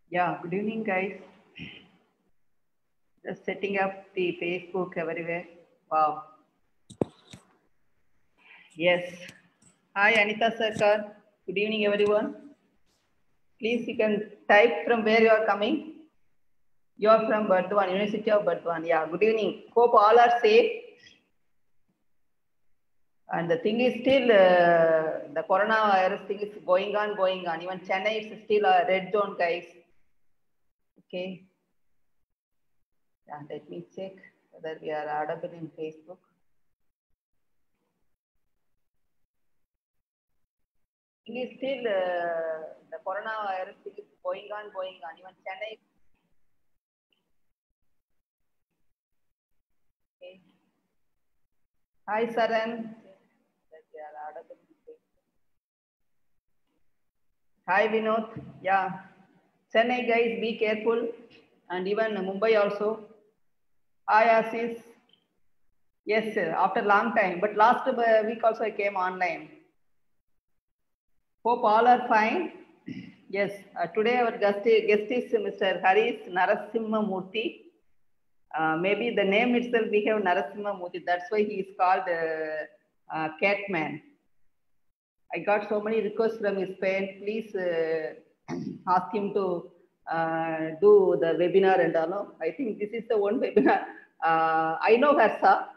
Yeah, good evening, guys. Just setting up the Facebook everywhere. Wow. Yes. Hi, Anita Sarkar. Good evening, everyone. Please, you can type from where you are coming. You are from Burdwan, University of Burdwan. Yeah, good evening. Hope all are safe. And the thing is still, the coronavirus thing is going on. Even Chennai is still a red zone, guys. Okay. Yeah, let me check whether we are audible in Facebook. Thing is still, the coronavirus thing is going on. Even Chennai. Okay. Hi, Saran. They are audible in Facebook. Hi, Vinod. Yeah. Chennai guys, be careful. And even Mumbai also. Hi, Asis. Yes, sir, after long time. But last week also I came online. Hope all are fine. Yes, today our guest is Mr. Haris Narasimhamurthy. Maybe the name itself we have Narasimhamurthy. That's why he is called Catman. I got so many requests from his parents. Please ask him to do the webinar and all. I think this is the one webinar. I know Harsha,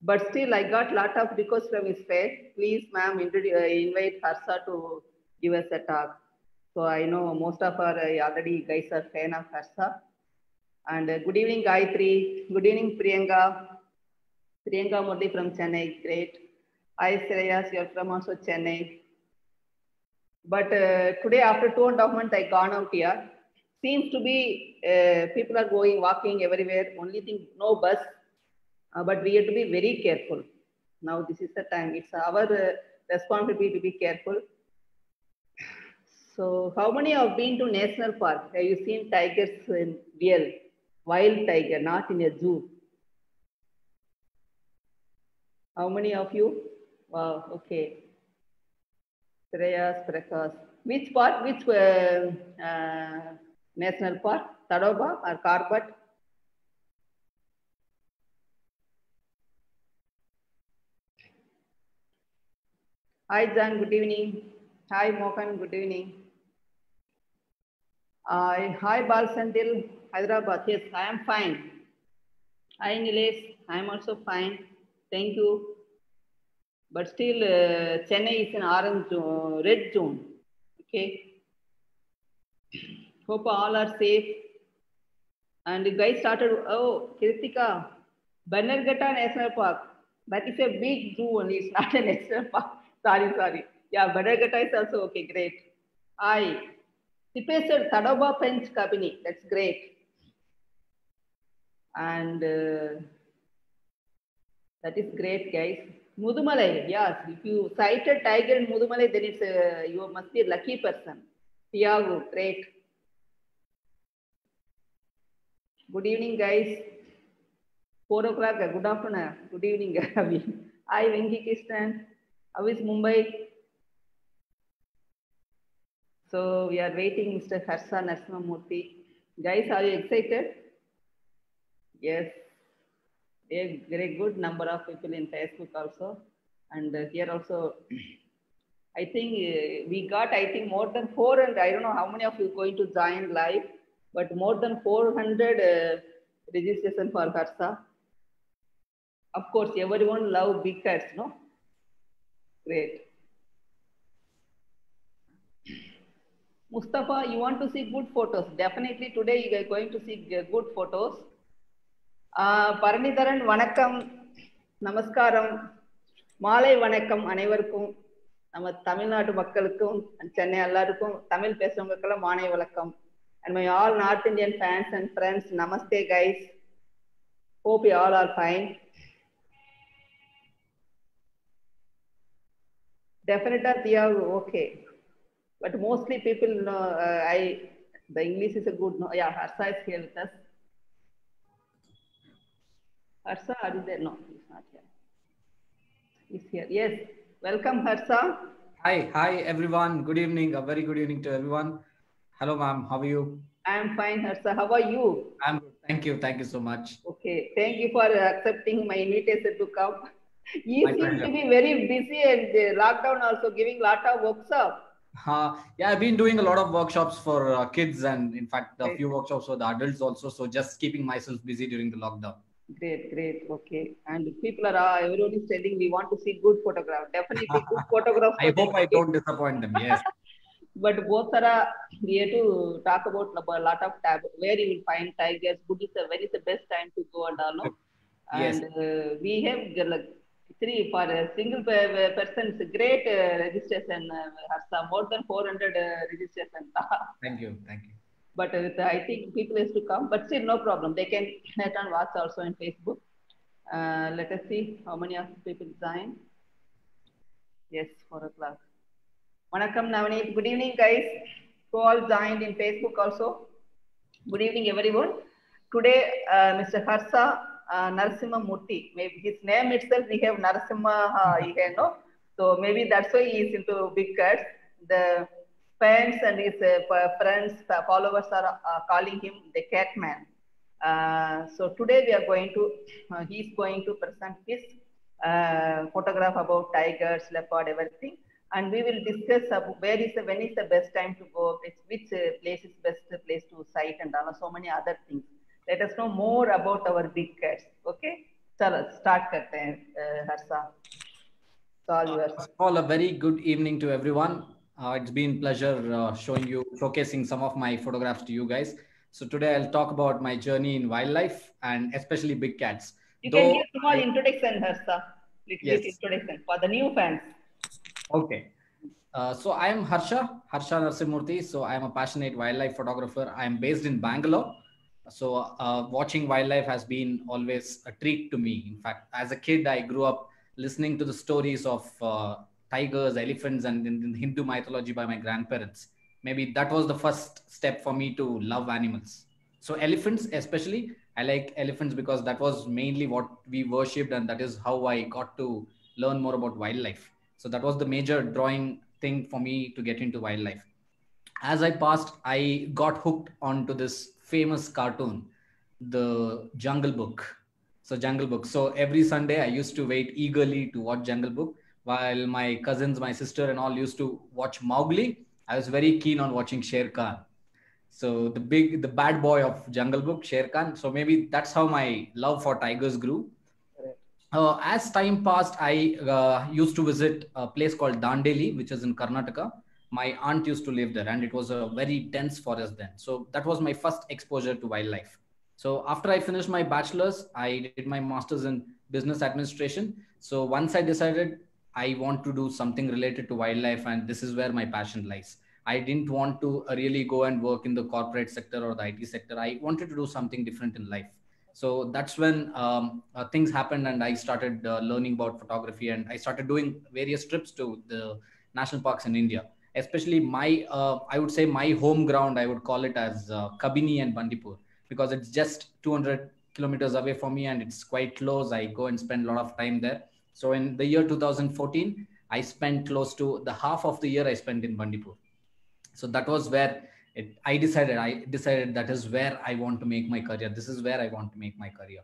but still I got lot of requests from his parents. Please, ma'am, invite Harsha to give us a talk. So I know most of our already guys are fan of Harsha. And good evening, Gayatri. Good evening, Priyanka. Priyanka Murthy from Chennai. Great. Hi, Shreyas. You're from also Chennai. But today, after 2.5 months, I gone out here. Seems to be people are going, walking everywhere. Only thing, no bus. But we have to be very careful. Now, this is the time. It's our responsibility to be careful. So, how many have been to national park? Have you seen tigers in real? Wild tiger, not in a zoo. How many of you? Wow, okay. Shreyas, Prakash. Which park? Which national park? Tadoba or Karpat? Hi, John. Good evening. Hi, Mohan. Good evening. Hi, Balsandil, Hyderabad. Yes, I am fine. Hi, Nilesh. I am also fine. Thank you. But still, Chennai is an orange, red zone. Okay. Hope all are safe. And the guys started, oh, Kritika, Bannerghatta National Park. That is a big zoo only. It's not a national park. Sorry. Yeah, Bannerghatta is also okay. Great. I. Tipesar Tadoba French Company. That's great. And that is great, guys. Mudumalai, yes. If you sighted tiger in Mudumalai, then it's you must be a lucky person. Tiago, great. Good evening, guys. 4 o'clock. Good afternoon. Good evening, Ravi. Hi, Venki Krishnan. How is Mumbai? So we are waiting, Mr. Harsha Narasimhamurthy. Guys, are you excited? Yes. A very good number of people in Facebook also. And here also, I think we got, I think more than 400, I don't know how many of you going to join live, but more than 400 registration for Harsha. Of course, everyone love big cats, no? Great. Mustafa, you want to see good photos? Definitely today you are going to see good photos. Paranitharan, வணக்கம், நமஸ்காரம், மாலை வணக்கம் அனைவருக்கும், நம்ம தமிழ்நாட்டு மக்களுக்கும், சென்னை எல்லாருக்கும், தமிழ் பேசுறவங்களுக்கெல்லாம் மாலை வணக்கம். And my all North Indian fans and friends, namaste guys. Hope you all are fine. Definitely, okay. But mostly people know, the English is a good, no, yeah, Harsha is here with us. Harsha, are you there? No, he's not here. He's here. Yes. Welcome, Harsha. Hi everyone. Good evening. A very good evening to everyone. Hello, ma'am. How are you? I'm fine, Harsha. How are you? I'm good. Thank you. Thank you so much. Okay, thank you for accepting my invitation to come. You My seem pleasure. to be very busy and lockdown also giving lot of workshop. Yeah, I've been doing a lot of workshops for kids and, in fact, a Great, few workshops for the adults also. So just keeping myself busy during the lockdown. great. Okay, and people are everyone is telling we want to see good photograph. Definitely good photographs I for the hope I kids. don't disappoint them. Yes. But both are we have to talk about a lot of tab where you will find tigers. Good is the when is the best time to go and all. No? Yes. And we have like three for a single person. It's a great registration. Has some more than 400 registration. Thank you. Thank you. But I think people has to come. But still, no problem. They can net and watch also in Facebook. Let us see how many of people join. Yes, 4 o'clock. Vanakkam Navneet. Good evening, guys. Who all joined in Facebook also. Good evening, everyone. Today, Mr. Harsha Narasimhamurthy. Maybe his name itself, we have Narasimha, no? So maybe that's why he is into big cats. The fans and his friends, followers are calling him the cat man. So today we are going to, he's going to present his photograph about tigers, leopard, everything. And we will discuss where is the, when is the best time to go, which place is best place to sight and so many other things. Let us know more about our big cats. Okay? Chalo, start karte hain, Harsha. It's all yours. First of all, a very good evening to everyone. It's been pleasure showcasing some of my photographs to you guys. So today I'll talk about my journey in wildlife and especially big cats. You can give Though small I, introduction, Harsha. Little bit yes, introduction for the new fans. okay. So I am Harsha Narasimhamurthy. So I am a passionate wildlife photographer. I am based in Bangalore. So watching wildlife has been always a treat to me. In fact, as a kid, I grew up listening to the stories of tigers, elephants, and in Hindu mythology by my grandparents. Maybe that was the first step for me to love animals. So elephants, especially, I like elephants because that was mainly what we worshipped, and that is how I got to learn more about wildlife. So that was the major drawing thing for me to get into wildlife. As I passed, I got hooked onto this famous cartoon, the Jungle Book. So Jungle Book. So every Sunday I used to wait eagerly to watch Jungle Book, while my cousins, my sister, and all used to watch Mowgli. I was very keen on watching Sher Khan. So the bad boy of Jungle Book, Sher Khan. So maybe that's how my love for tigers grew. As time passed, I used to visit a place called Dandeli, which is in Karnataka. My aunt used to live there, and it was a very dense forest then. So that was my first exposure to wildlife. So after I finished my bachelor's, I did my master's in business administration. So once I decided I want to do something related to wildlife, and this is where my passion lies. I didn't want to really go and work in the corporate sector or the IT sector. I wanted to do something different in life. So that's when things happened, and I started learning about photography, and I started doing various trips to the national parks in India, especially my I would say my home ground. I would call it as Kabini and Bandipur, because it's just 200 kilometers away from me and it's quite close. I go and spend a lot of time there. So in the year 2014, I spent close to the half of the year I spent in Bandipur. So that was where I decided that is where I want to make my career. This is where I want to make my career.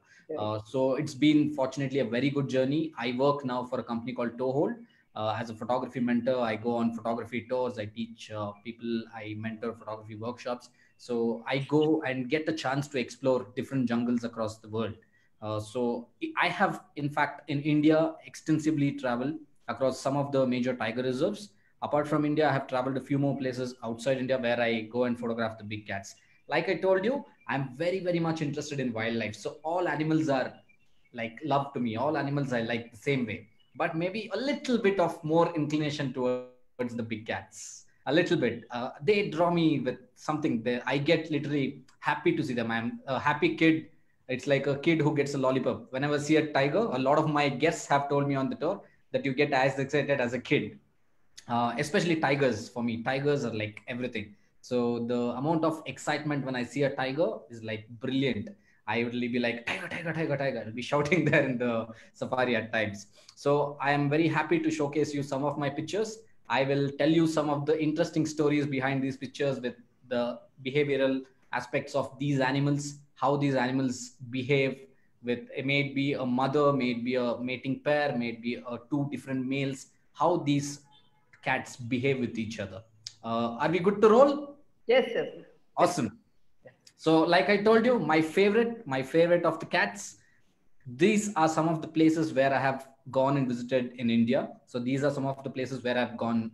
So it's been fortunately a very good journey. I work now for a company called Toehold. As a photography mentor, I go on photography tours. I teach people. I mentor photography workshops. So I go and get the chance to explore different jungles across the world. So I have, in fact, in India, extensively traveled across some of the major tiger reserves. Apart from India, I have traveled a few more places outside India where I go and photograph the big cats. Like I told you, I'm very, very much interested in wildlife. So all animals are like love to me. All animals I like the same way, but maybe a little bit of more inclination towards the big cats. A little bit. They draw me with something. I get literally happy to see them. I'm a happy kid. It's like a kid who gets a lollipop. Whenever I see a tiger, a lot of my guests have told me on the tour that you get as excited as a kid. Especially tigers. For me, tigers are like everything. So the amount of excitement when I see a tiger is like brilliant. I would be like, tiger, tiger, tiger, tiger. I'll be shouting there in the safari at times. So I am very happy to showcase you some of my pictures. I will tell you some of the interesting stories behind these pictures with the behavioral aspects of these animals, how these animals behave with, it may be a mother, may be a mating pair, may be two different males, how these cats behave with each other. Are we good to roll? Yes, yes. Awesome. So like I told you, my favorite of the cats, these are some of the places where I have gone and visited in India. So these are some of the places where I've gone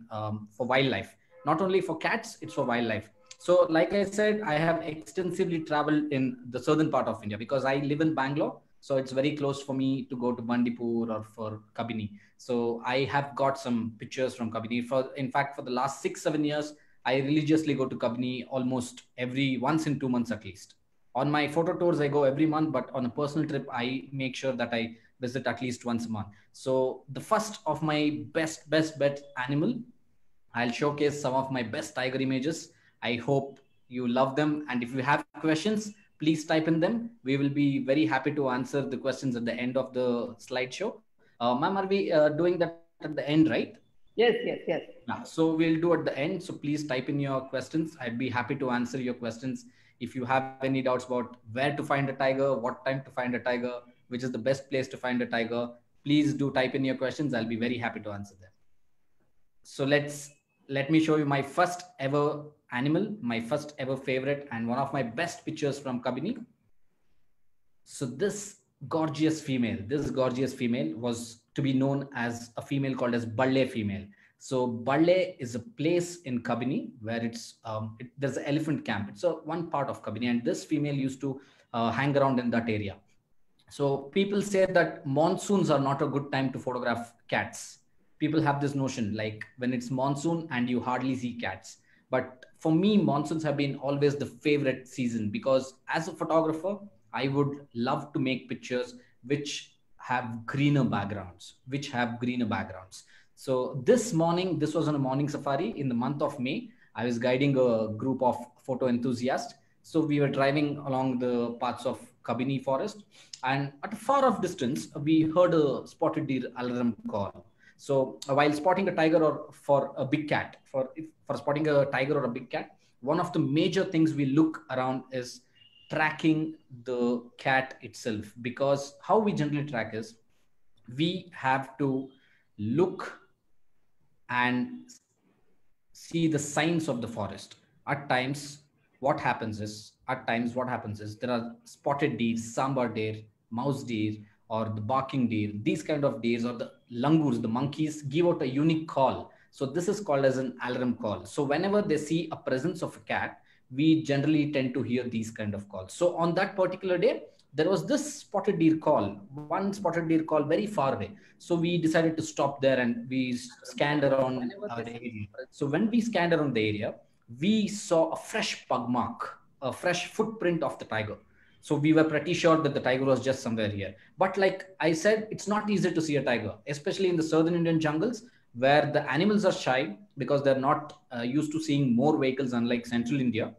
for wildlife. Not only for cats, it's for wildlife. So like I said, I have extensively traveled in the southern part of India because I live in Bangalore. So it's very close for me to go to Bandipur or for Kabini. So I have got some pictures from Kabini. In fact, for the last 6-7 years, I religiously go to Kabini almost every once in 2 months at least. On my photo tours, I go every month, but on a personal trip, I make sure that I visit at least once a month. So the first of my best bet animal, I'll showcase some of my best tiger images. I hope you love them. And if you have questions, please type in them. We will be very happy to answer the questions at the end of the slideshow. Ma'am, are we doing that at the end, right? Yes, yes, yes. Yeah, so we'll do at the end. So please type in your questions. I'd be happy to answer your questions. If you have any doubts about where to find a tiger, what time to find a tiger, which is the best place to find a tiger, please do type in your questions. I'll be very happy to answer them. So let me show you my first ever animal, my first ever favorite, and one of my best pictures from Kabini. So this gorgeous female was to be known as a female called as Balle female. So Balle is a place in Kabini where there's an elephant camp. It's one part of Kabini, and this female used to hang around in that area. So people say that monsoons are not a good time to photograph cats. People have this notion like when it's monsoon and you hardly see cats. But for me, monsoons have been always the favorite season because as a photographer, I would love to make pictures which have greener backgrounds, So this morning, this was on a morning safari in the month of May. I was guiding a group of photo enthusiasts. So we were driving along the paths of Kabini forest, and at a far off distance, we heard a spotted deer alarm call. So while spotting a tiger or for a big cat, for spotting a tiger or a big cat, one of the major things we look around is tracking the cat itself, because how we generally track is we have to look and see the signs of the forest. At times, what happens is there are spotted deer, sambar deer, mouse deer, or the barking deer. These kind of deers or the langurs, the monkeys, give out a unique call. So this is called as an alarm call. So whenever they see a presence of a cat, we generally tend to hear these kind of calls. So on that particular day, there was this spotted deer call, one spotted deer call very far away. So we decided to stop there and we scanned around our area. So when we scanned around the area, we saw a fresh pug mark, a fresh footprint of the tiger. So we were pretty sure that the tiger was just somewhere here. But like I said, it's not easy to see a tiger, especially in the southern Indian jungles where the animals are shy because they're not used to seeing more vehicles, unlike central India.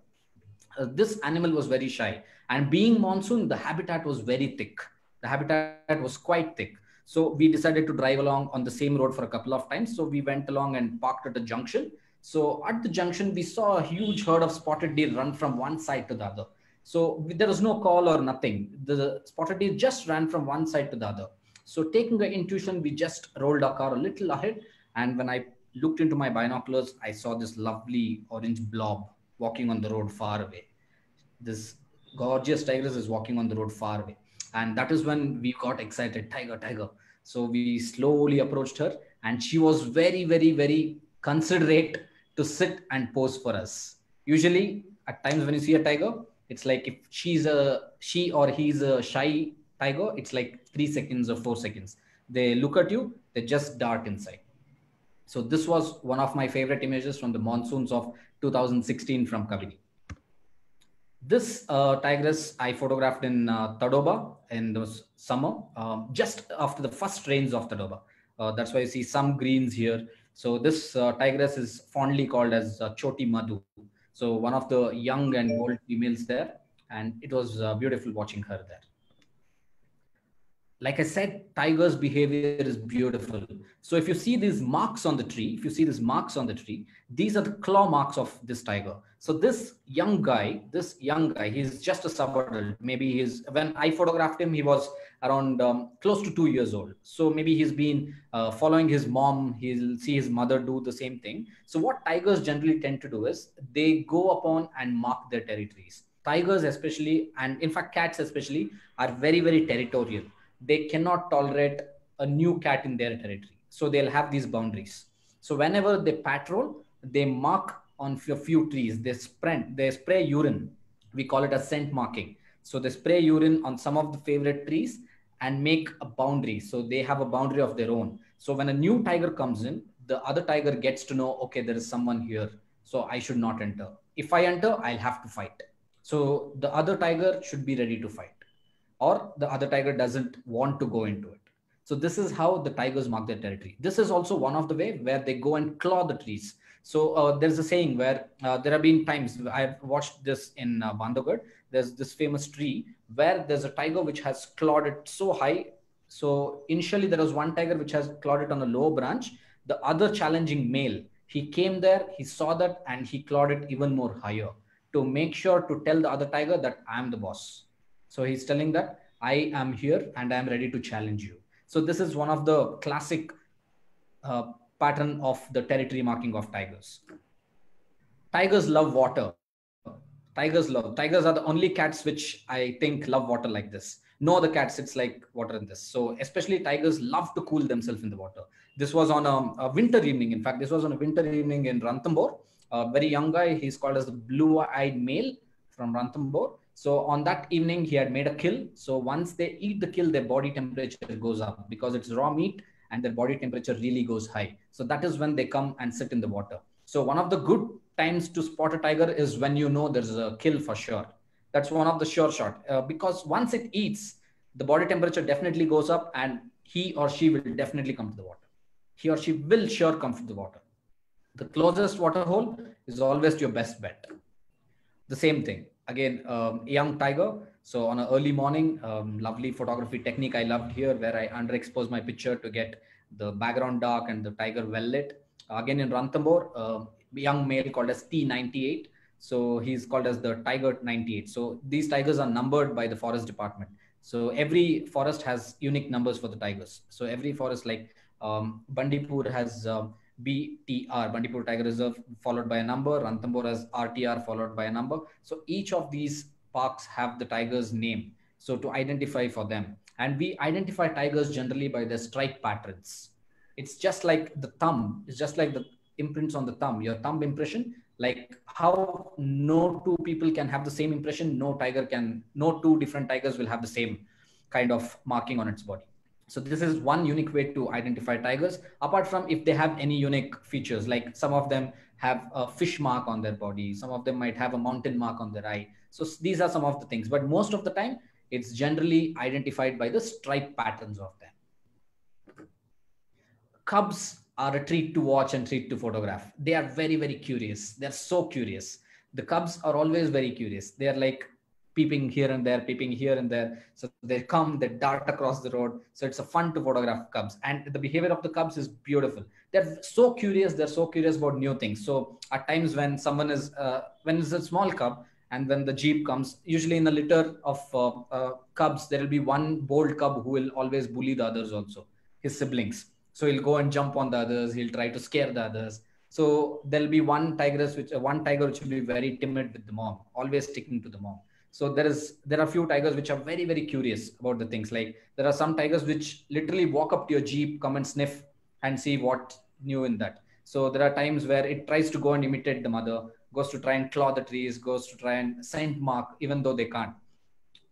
This animal was very shy, and being monsoon, the habitat was very thick. The habitat was quite thick. So we decided to drive along on the same road for a couple of times. So we went along and parked at a junction. So at the junction, we saw a huge herd of spotted deer run from one side to the other. So there was no call or nothing. The spotted deer just ran from one side to the other. So taking the intuition, we just rolled our car a little ahead. And when I looked into my binoculars, I saw this lovely orange blob walking on the road far away. This gorgeous tigress is walking on the road far away. And that is when we got excited, tiger, tiger. So we slowly approached her, and she was very, very, very considerate to sit and pose for us. Usually at times when you see a tiger, it's like if she or he's a shy tiger, it's like 3 seconds or 4 seconds. They look at you, they just dart inside. So this was one of my favorite images from the monsoons of 2016 from Kabini. This tigress I photographed in Tadoba in the summer, just after the first rains of Tadoba. That's why you see some greens here. So this tigress is fondly called as Choti Madhu. So one of the young and old females there, and it was beautiful watching her there. Like I said, tiger's behavior is beautiful. So if you see these marks on the tree, these are the claw marks of this tiger. So this young guy, he's just a sub-adult. Maybe when I photographed him, he was around close to 2 years old. So maybe he's been following his mom. He'll see his mother do the same thing. So what tigers generally tend to do is they go upon and mark their territories. Tigers especially, and in fact cats especially, are very, very territorial. They cannot tolerate a new cat in their territory. So they'll have these boundaries. So whenever they patrol, they mark on a few trees. They spray urine. We call it a scent marking. So they spray urine on some of the favorite trees and make a boundary. So they have a boundary of their own. So when a new tiger comes in, the other tiger gets to know, okay, there is someone here. So I should not enter. If I enter, I'll have to fight. So the other tiger should be ready to fight, or the other tiger doesn't want to go into it. So this is how the tigers mark their territory. This is also one of the way where they go and claw the trees. So there's a saying where there have been times I've watched this in Bandhavgarh. There's this famous tree where there's a tiger which has clawed it so high. So initially there was one tiger which has clawed it on a lower branch. The other challenging male, he came there, he saw that, and he clawed it even more higher to make sure to tell the other tiger that I'm the boss. So he's telling that I am here and I am ready to challenge you. So this is one of the classic pattern of the territory marking of tigers. Tigers love water. Tigers are the only cats which I think love water like this. No other cats, it's like water in this. So especially tigers love to cool themselves in the water. This was on a winter evening. In fact, this was on a winter evening in Ranthambore. A very young guy, he's called as the blue-eyed male from Ranthambore. So on that evening, he had made a kill. So once they eat the kill, their body temperature goes up because it's raw meat and their body temperature really goes high. So that is when they come and sit in the water. So one of the good times to spot a tiger is when you know there's a kill for sure. That's one of the sure shot because once it eats, the body temperature definitely goes up and he or she will definitely come to the water. He or she will sure come to the water. The closest water hole is always your best bet. The same thing. Again, a young tiger. So on an early morning, lovely photography technique I loved here where I underexpose my picture to get the background dark and the tiger well lit. Again in Ranthambore, young male called as T98. So he's called as the Tiger 98. So these tigers are numbered by the forest department. So every forest has unique numbers for the tigers. So every forest like Bandipur has BTR, Bandipur Tiger Reserve, followed by a number. Ranthambore has RTR followed by a number. So each of these parks have the tiger's name. So to identify for them. And we identify tigers generally by their stripe patterns. It's just like the thumb. It's just like the imprints on the thumb, your thumb impression, like how no two people can have the same impression. No two different tigers will have the same kind of marking on its body. So this is one unique way to identify tigers, apart from if they have any unique features, like some of them have a fish mark on their body. Some of them might have a mountain mark on their eye. So these are some of the things, but most of the time it's generally identified by the stripe patterns of them. Cubs are a treat to watch and treat to photograph. They are very, very curious. They're so curious. The cubs are always very curious. They're like peeping here and there, peeping here and there. So they come, they dart across the road. So it's a fun to photograph cubs. And the behavior of the cubs is beautiful. They're so curious. They're so curious about new things. So at times when someone is, when it's a small cub and when the jeep comes, usually in a litter of cubs, there will be one bold cub who will always bully the others also, his siblings. So he'll go and jump on the others. He'll try to scare the others. So there'll be one tiger which will be very timid with the mom, always sticking to the mom. So there are a few tigers which are very, very curious about the things. Like there are some tigers which literally walk up to your jeep, come and sniff and see what new in that. So there are times where it tries to go and imitate the mother, goes to try and claw the trees, goes to try and scent mark, even though they can't.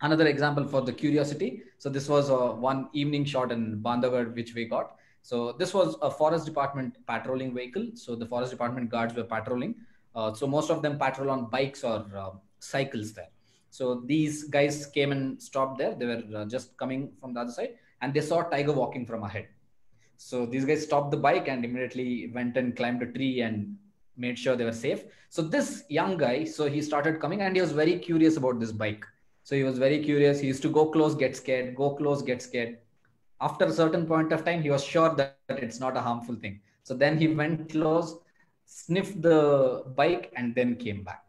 Another example for the curiosity. So this was one evening shot in Bandhavgarh which we got. So this was a forest department patrolling vehicle. So the forest department guards were patrolling. So most of them patrol on bikes or cycles there. So these guys came and stopped there. They were just coming from the other side and they saw a tiger walking from ahead. So these guys stopped the bike and immediately went and climbed a tree and made sure they were safe. So this young guy, so he started coming and he was very curious about this bike. So he was very curious. He used to go close, get scared, go close, get scared. After a certain point of time, he was sure that it's not a harmful thing. So then he went close, sniffed the bike, and then came back.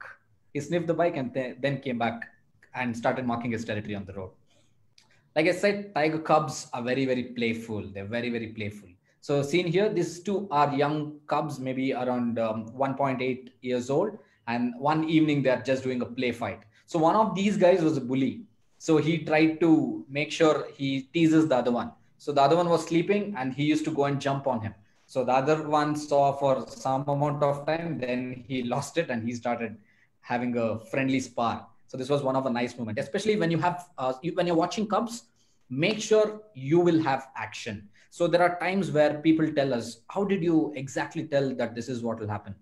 He sniffed the bike and then came back and started marking his territory on the road. Like I said, tiger cubs are very, very playful. They're very, very playful. So seen here, these two are young cubs, maybe around 1.8 years old. And one evening, they're just doing a play fight. So one of these guys was a bully. So he tried to make sure he teases the other one. So the other one was sleeping and he used to go and jump on him. So the other one saw for some amount of time, then he lost it and he started having a friendly spar. So this was one of a nice moment, especially when you have when you're watching cubs. Make sure you will have action. So there are times where people tell us, how did you exactly tell that this is what will happen?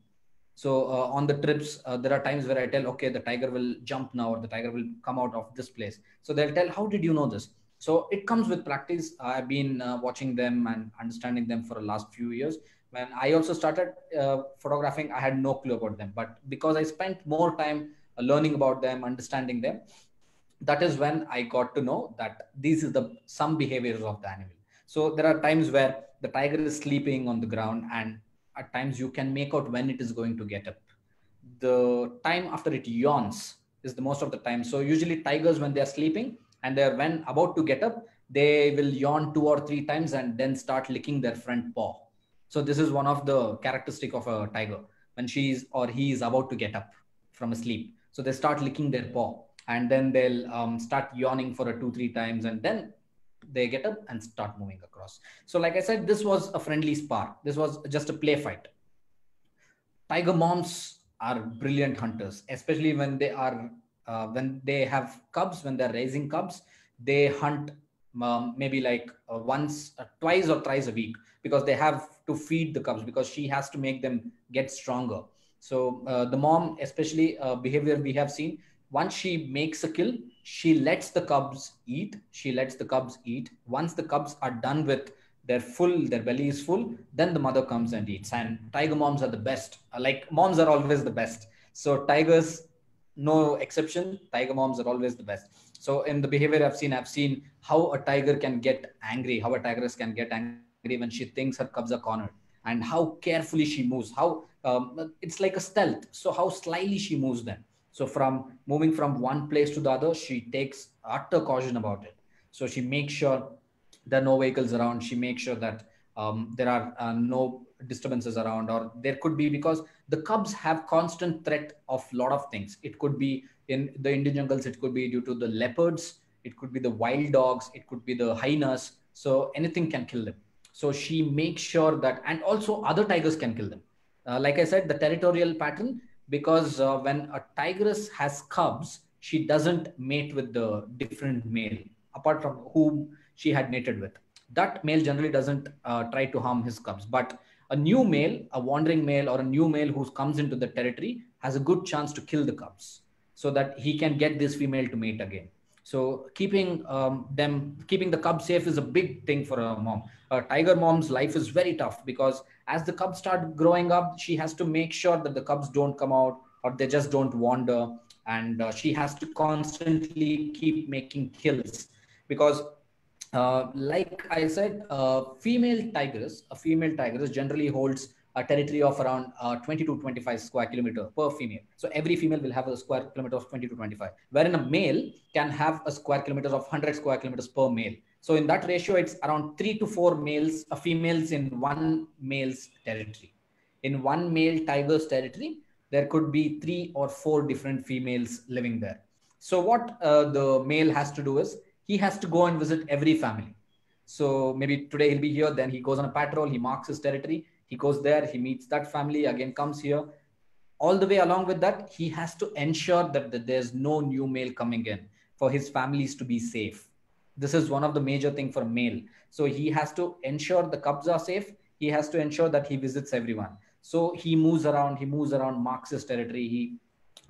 So on the trips, there are times where I tell, okay, the tiger will jump now, or the tiger will come out of this place. So they'll tell, how did you know this? So it comes with practice. I've been watching them and understanding them for the last few years. When I also started photographing, I had no clue about them. But because I spent more time learning about them, understanding them, that is when I got to know that these is the some behaviors of the animal. So there are times where the tiger is sleeping on the ground, and at times you can make out when it is going to get up. The time after it yawns is the most of the time. So usually tigers, when they are sleeping and they're when about to get up, they will yawn 2 or 3 times and then start licking their front paw. So this is one of the characteristic of a tiger when she is or he is about to get up from a sleep. So they start licking their paw and then they'll start yawning for 2 3 times and then they get up and start moving across. So like I said, this was a friendly spar. This was just a play fight. Tiger moms are brilliant hunters, especially when they have cubs, when they're raising cubs. They hunt maybe like once, twice or thrice a week, because they have to feed the cubs, because she has to make them get stronger. So the mom, especially behavior we have seen, once she makes a kill, she lets the cubs eat. She lets the cubs eat. Once the cubs are done with their belly is full, then the mother comes and eats. And tiger moms are the best. Like moms are always the best. So tigers, no exception. Tiger moms are always the best. So in the behavior I've seen how a tiger can get angry, how a tigress can get angry when she thinks her cubs are cornered, and how carefully she moves, how it's like a stealth. So how slyly she moves them. So from moving from one place to the other, she takes utter caution about it. So she makes sure there are no vehicles around. She makes sure that there are no disturbances around, or there could be, because the cubs have constant threat of a lot of things. It could be in the Indian jungles, it could be due to the leopards, it could be the wild dogs, it could be the hyenas. So anything can kill them. So she makes sure that, and also other tigers can kill them. Like I said, the territorial pattern, because when a tigress has cubs, she doesn't mate with the different male apart from whom she had mated with. That male generally doesn't try to harm his cubs. But a new male, a wandering male, or a new male who comes into the territory has a good chance to kill the cubs, so that he can get this female to mate again. So keeping the cubs safe is a big thing for a mom. A tiger mom's life is very tough, because as the cubs start growing up, she has to make sure that the cubs don't come out or they just don't wander. And she has to constantly keep making kills, because like I said, a female tigress generally holds a territory of around 20 to 25 square kilometer per female. So every female will have a square kilometer of 20 to 25, wherein a male can have a square kilometer of 100 square kilometers per male. So in that ratio, it's around 3 to 4 females in one male's territory. In one male tiger's territory, there could be 3 or 4 different females living there. So what the male has to do is, he has to go and visit every family. So maybe today he'll be here, then he goes on a patrol, he marks his territory, he goes there, he meets that family, again comes here. All the way along with that, he has to ensure that there's no new male coming in, for his families to be safe. This is one of the major thing for a male. So he has to ensure the cubs are safe. He has to ensure that he visits everyone. So he moves around, marks his territory. He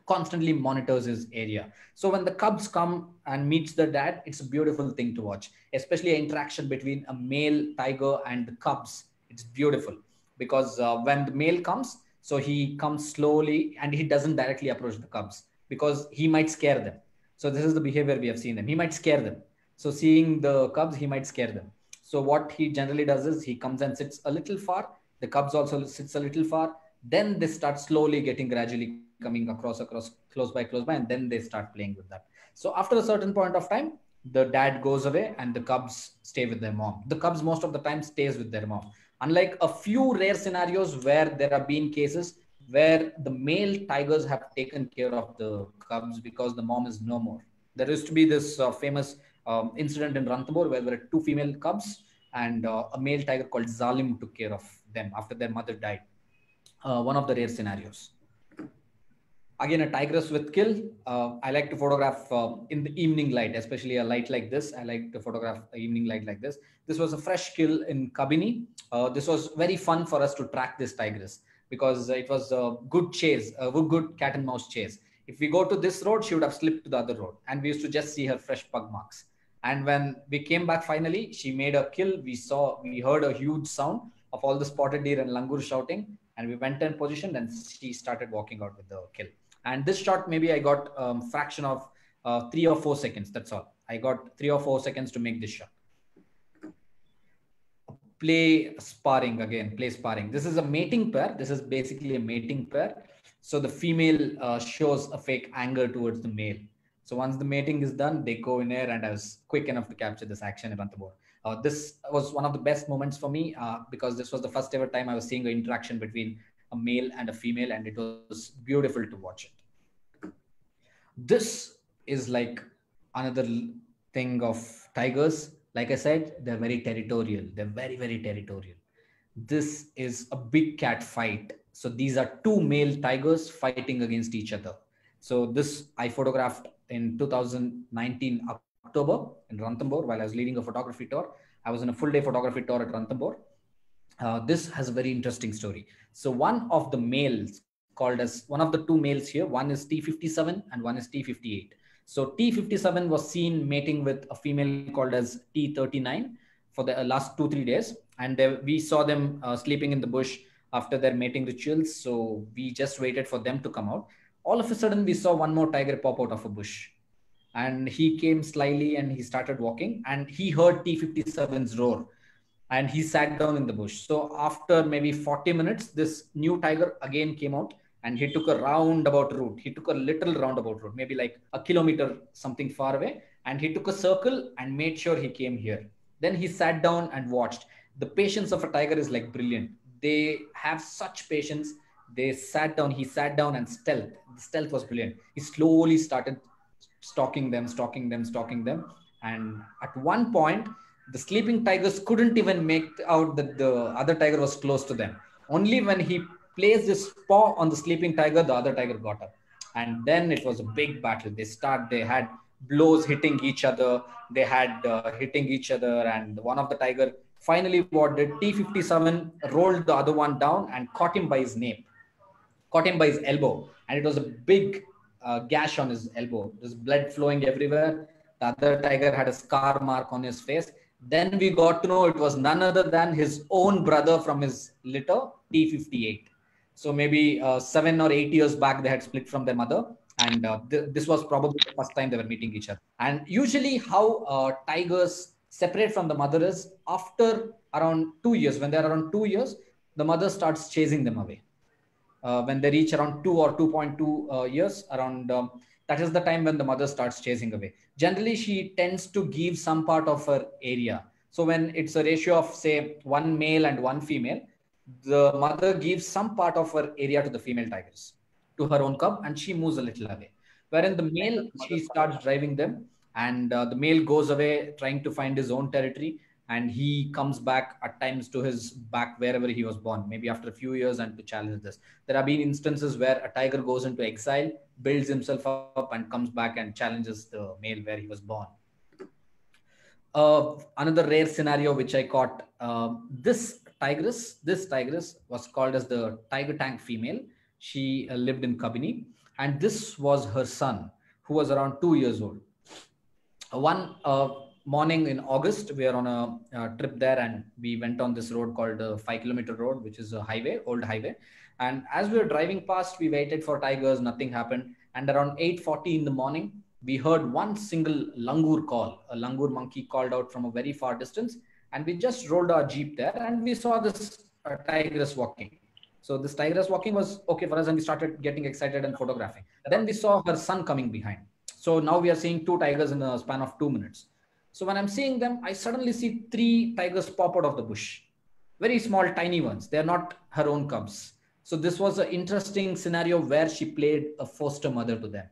constantly monitors his area. So when the cubs come and meets the dad, it's a beautiful thing to watch, especially an interaction between a male tiger and the cubs. It's beautiful, because when the male comes, so he comes slowly and he doesn't directly approach the cubs, because he might scare them. So this is the behavior we have seen them. He might scare them. So seeing the cubs, he might scare them. So what he generally does is, he comes and sits a little far. The cubs also sits a little far. Then they start slowly getting gradually closer. coming across, close by, and then they start playing with that. So after a certain point of time, the dad goes away and the cubs stay with their mom. The cubs most of the time stays with their mom. Unlike a few rare scenarios where there have been cases where the male tigers have taken care of the cubs because the mom is no more. There used to be this famous incident in Ranthambore where there were two female cubs and a male tiger called Zalim took care of them after their mother died. One of the rare scenarios. Again, a tigress with kill. I like to photograph in the evening light, especially a light like this. I like to photograph the evening light like this. This was a fresh kill in Kabini. This was very fun for us to track this tigress because it was a good chase, a good cat and mouse chase. If we go to this road, she would have slipped to the other road, and we used to just see her fresh pug marks. And when we came back finally, she made a kill. We heard a huge sound of all the spotted deer and langur shouting, and we went in position, and she started walking out with the kill. And this shot, maybe I got a fraction of 3 or 4 seconds. That's all. I got 3 or 4 seconds to make this shot. Play sparring again. Play sparring. This is a mating pair. This is basically a mating pair. So the female shows a fake anger towards the male. So once the mating is done, they go in there, and I was quick enough to capture this action in Ranthambore. This was one of the best moments for me because this was the first ever time I was seeing an interaction between a male and a female, and it was beautiful to watch it. This is like another thing of tigers. Like I said, they're very territorial. They're very, very territorial. This is a big cat fight. So these are two male tigers fighting against each other. So this I photographed in 2019 October in Ranthambore while I was leading a photography tour. I was in a full day photography tour at Ranthambore. This has a very interesting story. So one of the males called as one of the two males here, one is T57 and one is T58. So T57 was seen mating with a female called as T39 for the last 2-3 days. And we saw them sleeping in the bush after their mating rituals. So we just waited for them to come out. All of a sudden, we saw one more tiger pop out of a bush. And he came slyly and he started walking, and he heard T57's roar. And he sat down in the bush. So after maybe 40 minutes, this new tiger again came out, and he took a roundabout route. He took a little roundabout route, maybe like a kilometer something far away. And he took a circle and made sure he came here. Then he sat down and watched. The patience of a tiger is like brilliant. They have such patience. They sat down. He sat down and stealth. The stealth was brilliant. He slowly started stalking them. And at one point, the sleeping tigers couldn't even make out that the other tiger was close to them. Only when he placed his paw on the sleeping tiger, the other tiger got up. And then it was a big battle. They had blows hitting each other. They had hitting each other. And one of the tiger finally what did T57 rolled the other one down and caught him by his nape, caught him by his elbow. And it was a big gash on his elbow. There's blood flowing everywhere. The other tiger had a scar mark on his face. Then we got to know it was none other than his own brother from his litter, T58. So maybe 7 or 8 years back, they had split from their mother. And this was probably the first time they were meeting each other. And usually how tigers separate from the mother is after around 2 years. When they're around 2 years, the mother starts chasing them away. When they reach around 2 or 2.2 years, around that is the time when the mother starts chasing away. Generally, she tends to give some part of her area. So when it's a ratio of, say, one male and one female, the mother gives some part of her area to the female tigers, to her own cub, and she moves a little away. Wherein the male, she starts driving them, and the male goes away trying to find his own territory, and he comes back at times to his back wherever he was born, maybe after a few years, and to challenge this. There have been instances where a tiger goes into exile, builds himself up, and comes back and challenges the male where he was born. Another rare scenario which I caught, this tigress was called as the tiger tank female. She lived in Kabini, and this was her son, who was around 2 years old. One morning in August, we are on a trip there, and we went on this road called the 5-kilometer road, which is a highway, old highway. And as we were driving past, we waited for tigers, nothing happened. And around 8:40 in the morning, we heard one single langur call. A langur monkey called out from a very far distance. And we just rolled our Jeep there, and we saw this tigress walking. So this tigress walking was okay for us, and we started getting excited and photographing. Then we saw her son coming behind. So now we are seeing two tigers in a span of 2 minutes. So when I'm seeing them, I suddenly see three tigers pop out of the bush. Very small, tiny ones. They are not her own cubs. So this was an interesting scenario where she played a foster mother to them.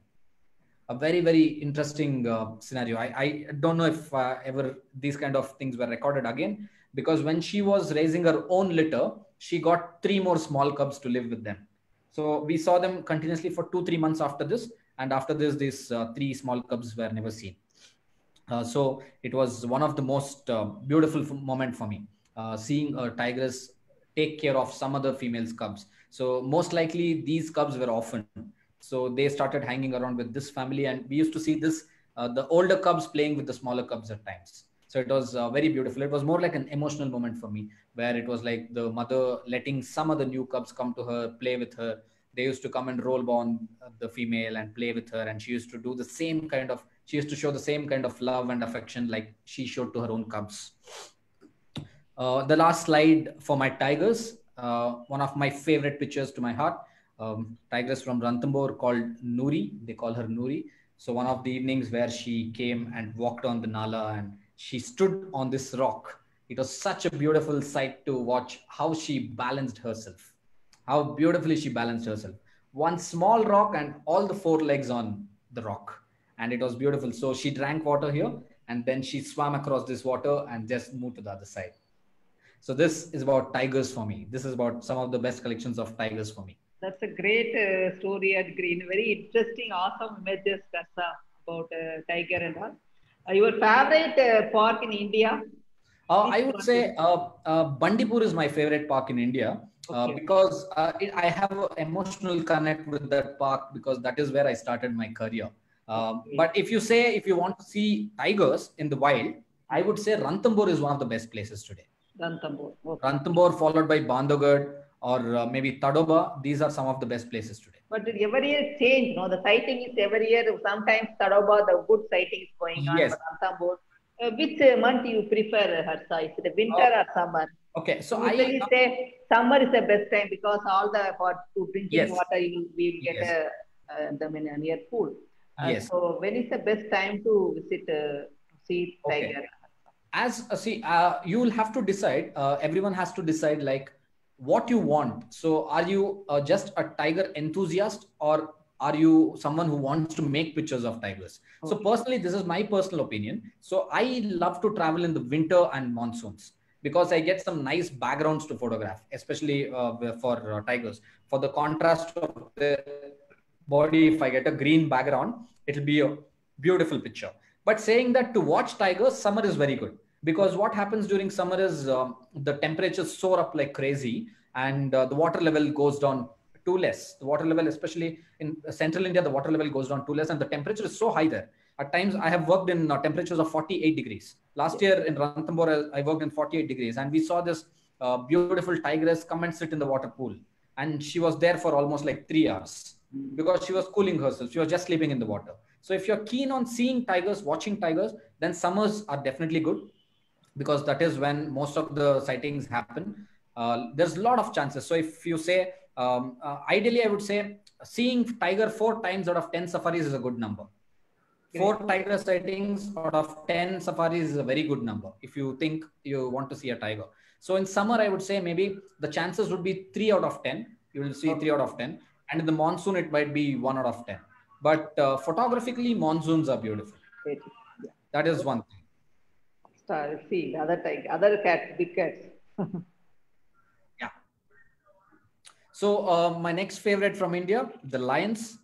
A very, very interesting scenario. I don't know if ever these kind of things were recorded again, because when she was raising her own litter, she got three more small cubs to live with them. So we saw them continuously for 2-3 months after this. And after this, these three small cubs were never seen. So it was one of the most beautiful moment for me, seeing a tigress take care of some other female's cubs. So most likely these cubs were orphaned. So they started hanging around with this family, and we used to see this, the older cubs playing with the smaller cubs at times. So it was very beautiful. It was more like an emotional moment for me, where it was like the mother letting some of the new cubs come to her, play with her. They used to come and roll on the female and play with her, and she used to do the same kind of, she used to show the same kind of love and affection like she showed to her own cubs. The last slide for my tigers, one of my favorite pictures to my heart, tigress from Ranthambore called Noori. They call her Noori. So one of the evenings where she came and walked on the Nala, and she stood on this rock. It was such a beautiful sight to watch how she balanced herself, how beautifully she balanced herself. One small rock and all the four legs on the rock. And it was beautiful. So she drank water here, and then she swam across this water and just moved to the other side. So this is about tigers for me. This is about some of the best collections of tigers for me. That's a great story and green. Very interesting, awesome images, Kasa, about tiger and all. Your favorite park in India? I would say Bandipur is my favorite park in India, because I have an emotional connect with that park, because that is where I started my career. But if you want to see tigers in the wild, I would say Ranthambore is one of the best places today. Ranthambore. Okay. Ranthambore followed by Bandhavgarh or maybe Tadoba. These are some of the best places today. But every year change, no? The sighting is every year. Sometimes Tadoba, the good sighting is going on. Yes. But Ranthambore. Which month you prefer, Harsha? Is it winter or summer? Okay, so usually say summer is the best time, because all the for drinking water we will get them in a near pool. So when is the best time to visit see tiger? As you will have to decide. Everyone has to decide like what you want. So are you just a tiger enthusiast, or are you someone who wants to make pictures of tigers? So personally, this is my personal opinion. So I love to travel in the winter and monsoons, because I get some nice backgrounds to photograph, especially for tigers. For the contrast of the body, if I get a green background, it'll be a beautiful picture. But saying that, to watch tigers, summer is very good, because what happens during summer is the temperatures soar up like crazy, and the water level goes down too less. The water level, especially in central India, the water level goes down too less, and the temperature is so high there. At times, I have worked in temperatures of 48 degrees. Last year in Ranthambore, I worked in 48 degrees, and we saw this beautiful tigress come and sit in the water pool. And she was there for almost like 3 hours, because she was cooling herself. She was just sleeping in the water. So if you're keen on seeing tigers, watching tigers, then summers are definitely good, because that is when most of the sightings happen. There's a lot of chances. So if you say, ideally, I would say seeing tiger 4 times out of 10 safaris is a good number. 4 tiger sightings out of 10 safaris is a very good number if you think you want to see a tiger. So in summer, I would say maybe the chances would be 3 out of 10. You will see 3 out of 10. And in the monsoon, it might be 1 out of 10. But photographically, monsoons are beautiful. That is one thing. See, the other tiger, other cats, big cats. Yeah. So my next favorite from India, the lions.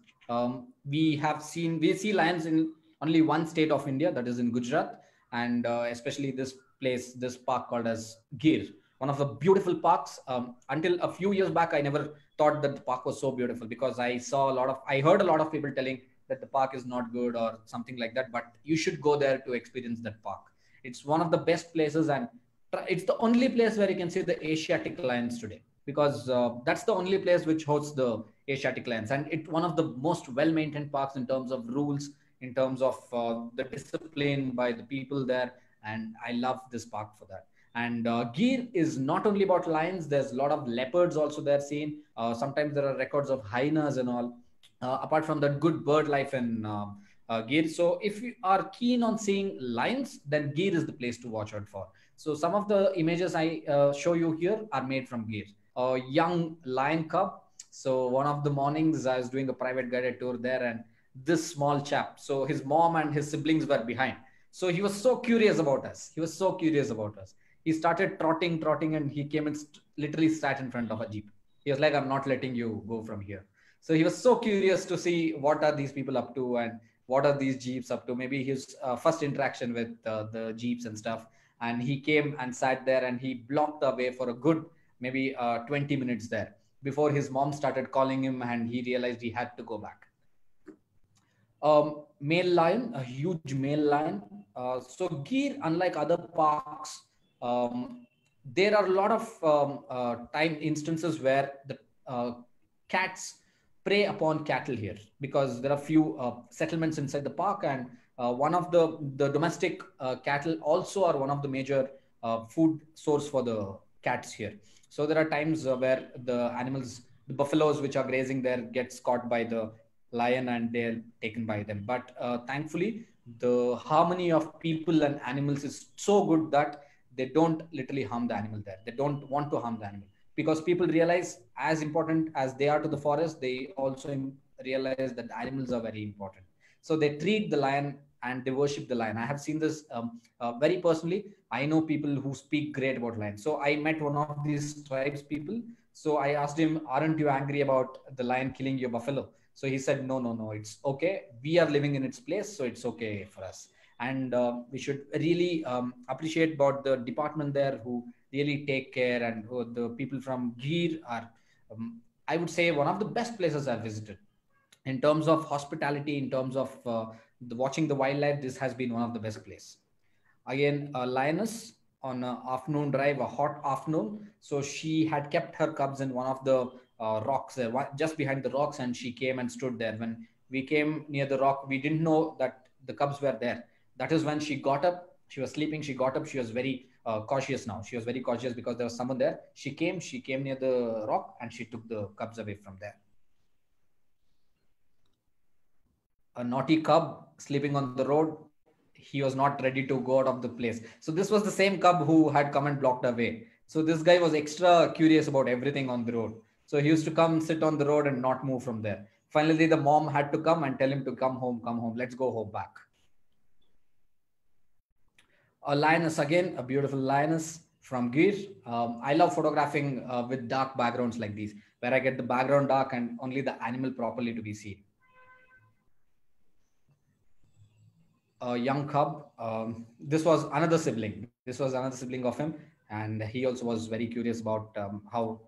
We see lions in only one state of India, that is in Gujarat, and especially this park called as Gir, one of the beautiful parks. Until a few years back, I never thought that the park was so beautiful, because I heard a lot of people telling that the park is not good or something like that, but you should go there to experience that park. It's one of the best places, and it's the only place where you can see the Asiatic lions today, because that's the only place which hosts the Asiatic lions, and it's one of the most well-maintained parks in terms of rules, in terms of the discipline by the people there, and I love this park for that. And Gir is not only about lions. There's a lot of leopards also there seen. Sometimes there are records of hyenas and all. Apart from that, good bird life in Gir. So if you are keen on seeing lions, then Gir is the place to watch out for. So some of the images I show you here are made from Gir. A young lion cub. So one of the mornings I was doing a private guided tour there, and this small chap, so his mom and his siblings were behind. So he was so curious about us. He was so curious about us. He started trotting, and he came and literally sat in front of a jeep. He was like, I'm not letting you go from here. So he was so curious to see what are these people up to and what are these jeeps up to. Maybe his first interaction with the jeeps and stuff. And he came and sat there, and he blocked the way for a good maybe 20 minutes there before his mom started calling him, and he realized he had to go back. Male lion, a huge male lion. So Gir, unlike other parks, there are a lot of time instances where the cats prey upon cattle here, because there are few settlements inside the park, and one of the domestic cattle also are one of the major food source for the cats here. So there are times where the animals, the buffaloes which are grazing there, gets caught by the lion and they're taken by them. But thankfully, the harmony of people and animals is so good that they don't literally harm the animal there. They don't want to harm the animal, because people realize, as important as they are to the forest, they also realize that animals are very important. So they treat the lion and they worship the lion. I have seen this very personally. I know people who speak great about lions. So I met one of these tribes people. So I asked him, aren't you angry about the lion killing your buffalo? So he said, no, it's okay. We are living in its place, so it's okay for us. And we should really appreciate about the department there who really take care, and who the people from Gir are, I would say, one of the best places I've visited. In terms of hospitality, in terms of watching the wildlife, this has been one of the best places. Again, a lioness on an afternoon drive, a hot afternoon. So she had kept her cubs in one of the rocks there, just behind the rocks, and she came and stood there. When we came near the rock, we didn't know that the cubs were there. That is when she got up. She was sleeping. She got up. She was very cautious now. She was very cautious because there was someone there. She came near the rock, and she took the cubs away from there. A naughty cub sleeping on the road. He was not ready to go out of the place. So this was the same cub who had come and blocked away. So this guy was extra curious about everything on the road. So he used to come, sit on the road and not move from there. Finally, the mom had to come and tell him to come home. Let's go home back. A lioness, again, a beautiful lioness from Gir. I love photographing with dark backgrounds like these, where I get the background dark and only the animal properly to be seen. A young cub. This was another sibling. This was another sibling of him, and he also was very curious about how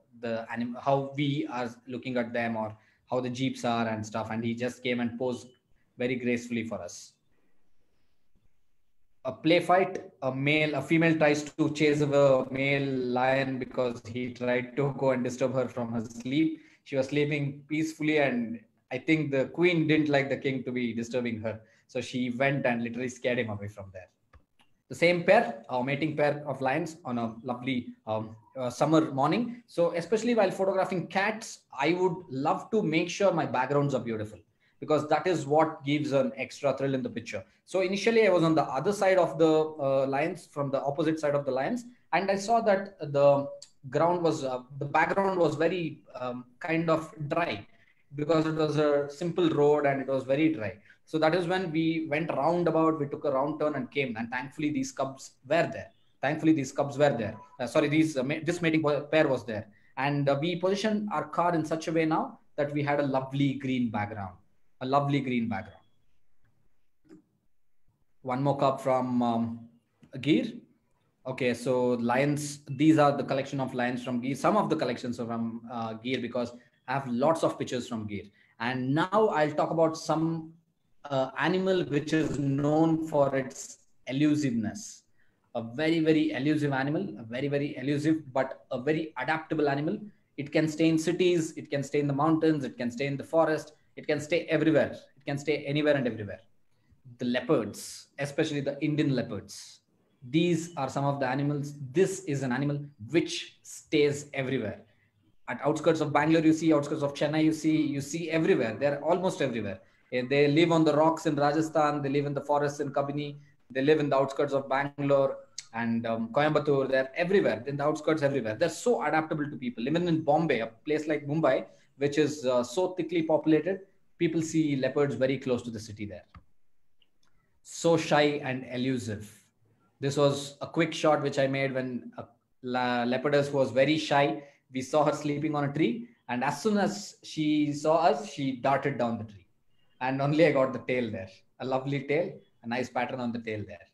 we are looking at them, or how the jeeps are and stuff. And he just came and posed very gracefully for us. A play fight. A female tries to chase a male lion because he tried to go and disturb her from her sleep. She was sleeping peacefully, and I think the queen didn't like the king to be disturbing her. So she went and literally scared him away from there. The same pair, a mating pair of lions on a lovely summer morning. So especially while photographing cats, I would love to make sure my backgrounds are beautiful, because that is what gives an extra thrill in the picture. So initially I was on the other side of the lions, from the opposite side of the lions, and I saw that the ground was, the background was very kind of dry, because it was a simple road and it was very dry. So that is when we went roundabout, we took a round turn and came, and thankfully these cubs were there. This mating pair was there. And we positioned our car in such a way now that we had a lovely green background. One more cub from Gir. Okay, so lions, these are the collection of lions from Gir. Some of the collections are from Gir, because I have lots of pictures from Gir. And now I'll talk about some animal which is known for its elusiveness. A very, very elusive animal, but a very adaptable animal. It can stay in cities, it can stay in the mountains, it can stay in the forest, it can stay everywhere. It can stay anywhere and everywhere. The leopards, especially the Indian leopards. These are some of the animals. This is an animal which stays everywhere. At outskirts of Bangalore, you see, outskirts of Chennai, you see everywhere. They're almost everywhere. They live on the rocks in Rajasthan. They live in the forests in Kabini. They live in the outskirts of Bangalore and Coimbatore. They're everywhere, in the outskirts everywhere. They're so adaptable to people. Even in Bombay, a place like Mumbai, which is so thickly populated, people see leopards very close to the city there. So shy and elusive. This was a quick shot which I made when a leopardess was very shy. We saw her sleeping on a tree, and as soon as she saw us, she darted down the tree. And only I got the tail there. A lovely tail, a nice pattern on the tail there.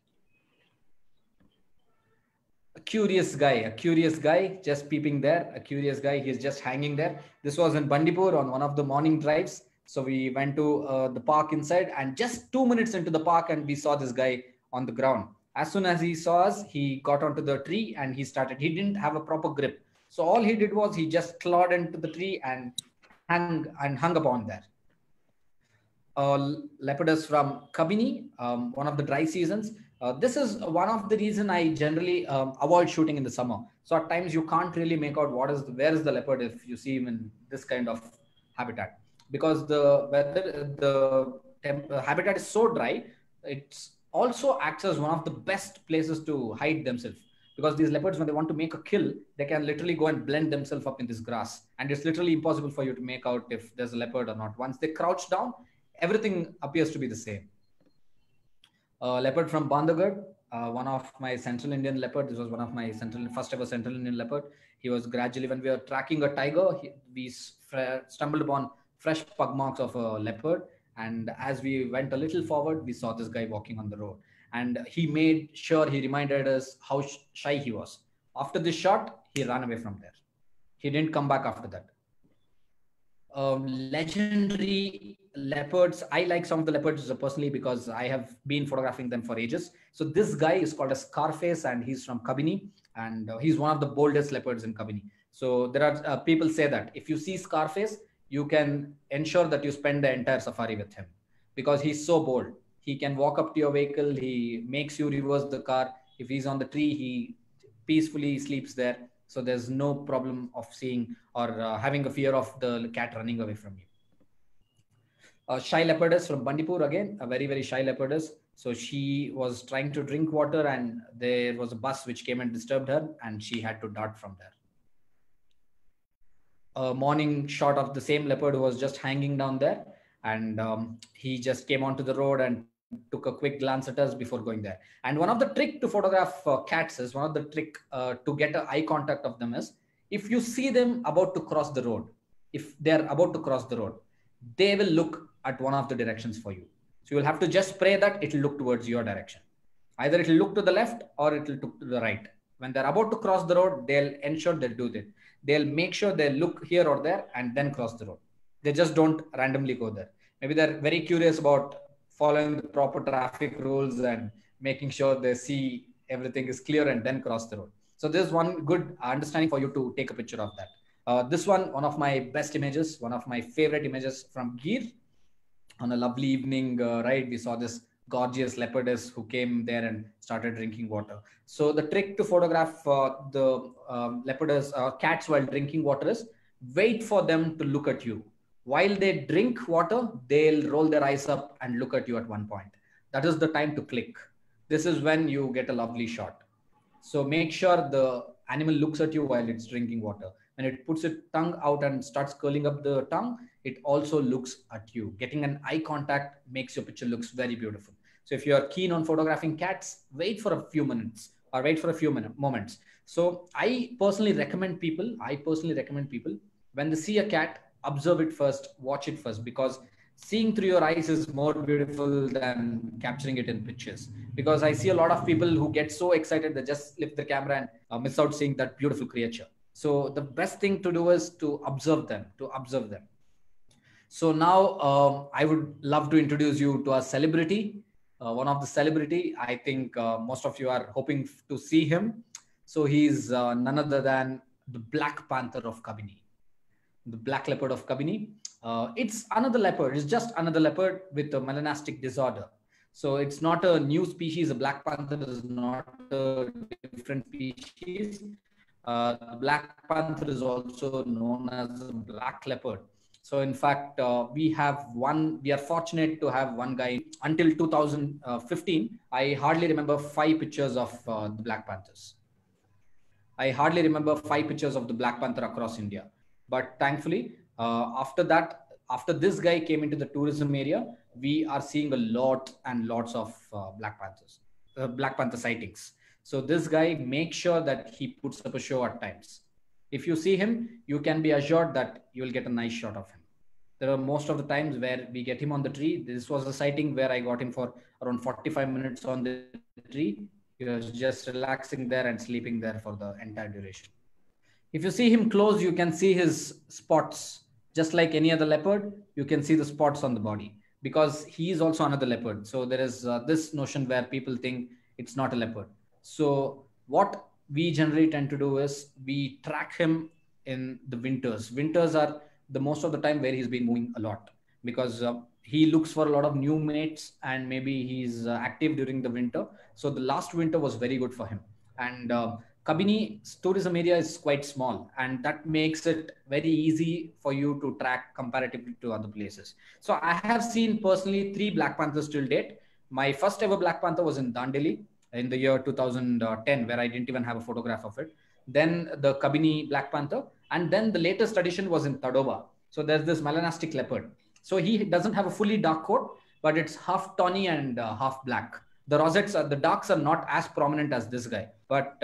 A curious guy just peeping there. A curious guy, he's just hanging there. This was in Bandipur on one of the morning drives. So we went to the park inside, and just 2 minutes into the park, and we saw this guy on the ground. As soon as he saw us, he got onto the tree and he didn't have a proper grip. So all he did was he just clawed into the tree and hung upon there. Leopardus from Kabini, one of the dry seasons. This is one of the reason I generally avoid shooting in the summer. So at times you can't really make out where is the leopard if you see him in this kind of habitat, because the habitat is so dry. It's also acts as one of the best places to hide themselves, because these leopards, when they want to make a kill, they can literally go and blend themselves up in this grass, and it's literally impossible for you to make out if there's a leopard or not. Once they crouch down, everything appears to be the same. Leopard from Bandhavgarh, one of my Central Indian leopard. This was one of my first ever Central Indian leopard. He was gradually, when we were tracking a tiger, we stumbled upon fresh pug marks of a leopard. And as we went a little forward, we saw this guy walking on the road. And he made sure he reminded us how shy he was. After this shot, he ran away from there. He didn't come back after that. Legendary leopards. I like some of the leopards personally because I have been photographing them for ages. So this guy is called a Scarface, and he's from Kabini, and he's one of the boldest leopards in Kabini. So there are people say that if you see Scarface, you can ensure that you spend the entire safari with him, because he's so bold. He can walk up to your vehicle. He makes you reverse the car. If he's on the tree, he peacefully sleeps there. So there's no problem of seeing or having a fear of the cat running away from you. Shy leopardess from Bandipur, again, a very, very shy leopardess. So she was trying to drink water, and there was a bus which came and disturbed her, and she had to dart from there. A morning shot of the same leopard who was just hanging down there, and he just came onto the road and took a quick glance at us before going there. And one of the trick to photograph cats is, one of the trick to get an eye contact of them is, if you see them about to cross the road, if they're about to cross the road, they will look at one of the directions for you. So you'll have to just pray that it will look towards your direction. Either it will look to the left or it will look to the right. When they're about to cross the road, they'll ensure they'll do that. They'll make sure they look here or there and then cross the road. They just don't randomly go there. Maybe they're very curious about following the proper traffic rules and making sure they see everything is clear and then cross the road. So there's one good understanding for you to take a picture of that. This one of my best images, one of my favorite images from Gir. On a lovely evening ride, we saw this gorgeous leopardess who came there and started drinking water. So the trick to photograph the leopardess cats while drinking water is, wait for them to look at you. While they drink water, they'll roll their eyes up and look at you at one point. That is the time to click. This is when you get a lovely shot. So make sure the animal looks at you while it's drinking water. When it puts its tongue out and starts curling up the tongue, it also looks at you. Getting an eye contact makes your picture looks very beautiful. So if you are keen on photographing cats, wait for a few minutes or wait for a few moments. So I personally recommend people, when they see a cat, observe it first, watch it first, because seeing through your eyes is more beautiful than capturing it in pictures. Because I see a lot of people who get so excited, they just lift the camera and miss out seeing that beautiful creature. So the best thing to do is to observe them, So now I would love to introduce you to a celebrity, one of the celebrity. I think most of you are hoping to see him. So he's none other than the Black Panther of Kabini, the black leopard of Kabini. It's another leopard. It's just another leopard with a melanastic disorder. So it's not a new species. A black panther is not a different species. The black panther is also known as a black leopard. So in fact, we are fortunate to have one guy. Until 2015, I hardly remember 5 pictures of the black panthers. I hardly remember 5 pictures of the black panther across India. But thankfully, after this guy came into the tourism area, we are seeing a lot and lots of black panther sightings. So this guy makes sure that he puts up a show at times. If you see him, you can be assured that you will get a nice shot of him. There are most of the times where we get him on the tree. This was a sighting where I got him for around 45 minutes on the tree. He was just relaxing there and sleeping there for the entire duration. If you see him close, you can see his spots. Just like any other leopard, you can see the spots on the body because he is also another leopard. So there is this notion where people think it's not a leopard. So what we generally tend to do is we track him in the winters. Winters are the most of the time where he's been moving a lot because he looks for a lot of new mates and maybe he's active during the winter. So the last winter was very good for him. And Kabini's tourism area is quite small, and that makes it very easy for you to track comparatively to other places. So I have seen personally 3 black panthers till date. My first ever black panther was in Dandeli in the year 2010, where I didn't even have a photograph of it. Then the Kabini black panther, and then the latest addition was in Tadoba. So there's this melanastic leopard. So he doesn't have a fully dark coat, but it's half tawny and half black. The rosettes, the darks are not as prominent as this guy. But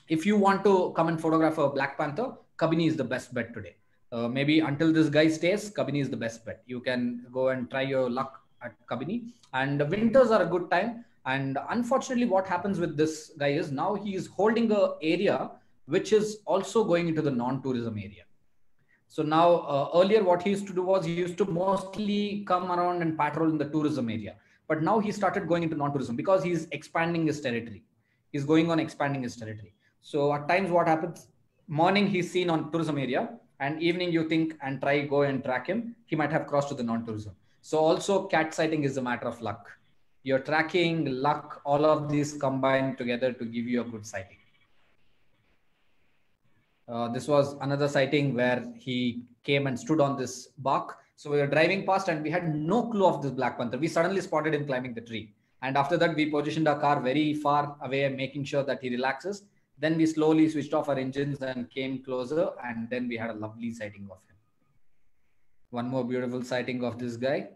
if you want to come and photograph a black panther, Kabini is the best bet today. Maybe until this guy stays, Kabini is the best bet. You can go and try your luck at Kabini. And winters are a good time. And unfortunately, what happens with this guy is now he is holding an area which is also going into the non-tourism area. So now earlier what he used to do was he used to mostly come around and patrol in the tourism area. But now he started going into non-tourism because he's expanding his territory. He's going on expanding his territory. So at times what happens, morning he's seen on tourism area and evening you think and go and track him, he might have crossed to the non-tourism. So also cat sighting is a matter of luck. Your tracking, luck, all of these combine together to give you a good sighting. This was another sighting where he came and stood on this bark. So we were driving past and we had no clue of this black panther. We suddenly spotted him climbing the tree. And after that, we positioned our car very far away, making sure that he relaxes. Then we slowly switched off our engines and came closer. And then we had a lovely sighting of him. One more beautiful sighting of this guy.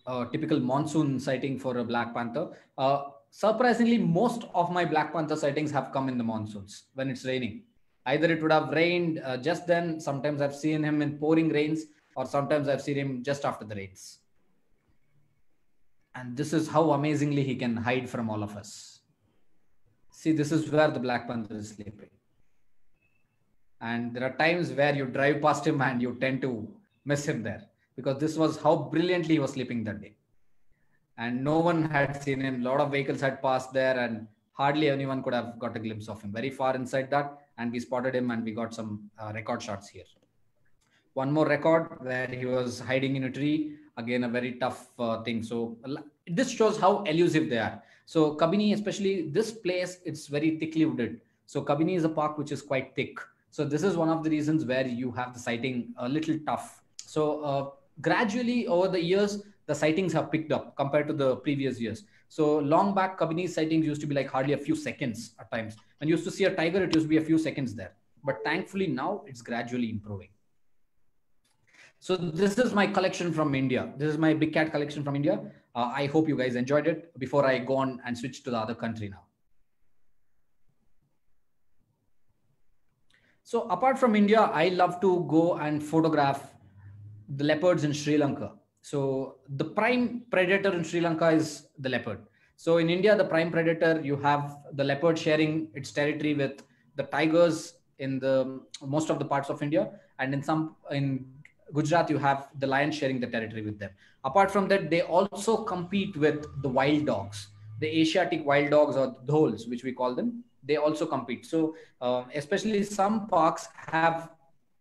A typical monsoon sighting for a black panther. Surprisingly, most of my black panther sightings have come in the monsoons when it's raining. Either it would have rained just then. Sometimes I've seen him in pouring rains, or sometimes I've seen him just after the rains. And this is how amazingly he can hide from all of us. See, this is where the black panther is sleeping. And there are times where you drive past him and you tend to miss him there because this was how brilliantly he was sleeping that day. And no one had seen him. A lot of vehicles had passed there and hardly anyone could have got a glimpse of him. Very far inside that, and we spotted him and we got some record shots here. One more record where he was hiding in a tree. Again, a very tough thing. So this shows how elusive they are. So Kabini, especially this place, it's very thickly wooded. So Kabini is a park which is quite thick. So this is one of the reasons where you have the sighting a little tough. So gradually over the years, the sightings have picked up compared to the previous years. So long back, Kabini's sightings used to be like hardly a few seconds at times. When you used to see a tiger, it used to be a few seconds there. But thankfully now it's gradually improving. So this is my collection from India. This is my big cat collection from India. I hope you guys enjoyed it before I go on and switch to the other country now. So apart from India, I love to go and photograph the leopards in Sri Lanka. So the prime predator in Sri Lanka is the leopard. So in India, the prime predator, you have the leopard sharing its territory with the tigers in the most of the parts of India. And in Gujarat, you have the lion sharing the territory with them. Apart from that, they also compete with the wild dogs, the Asiatic wild dogs or dholes, which we call them. They also compete. So especially some parks have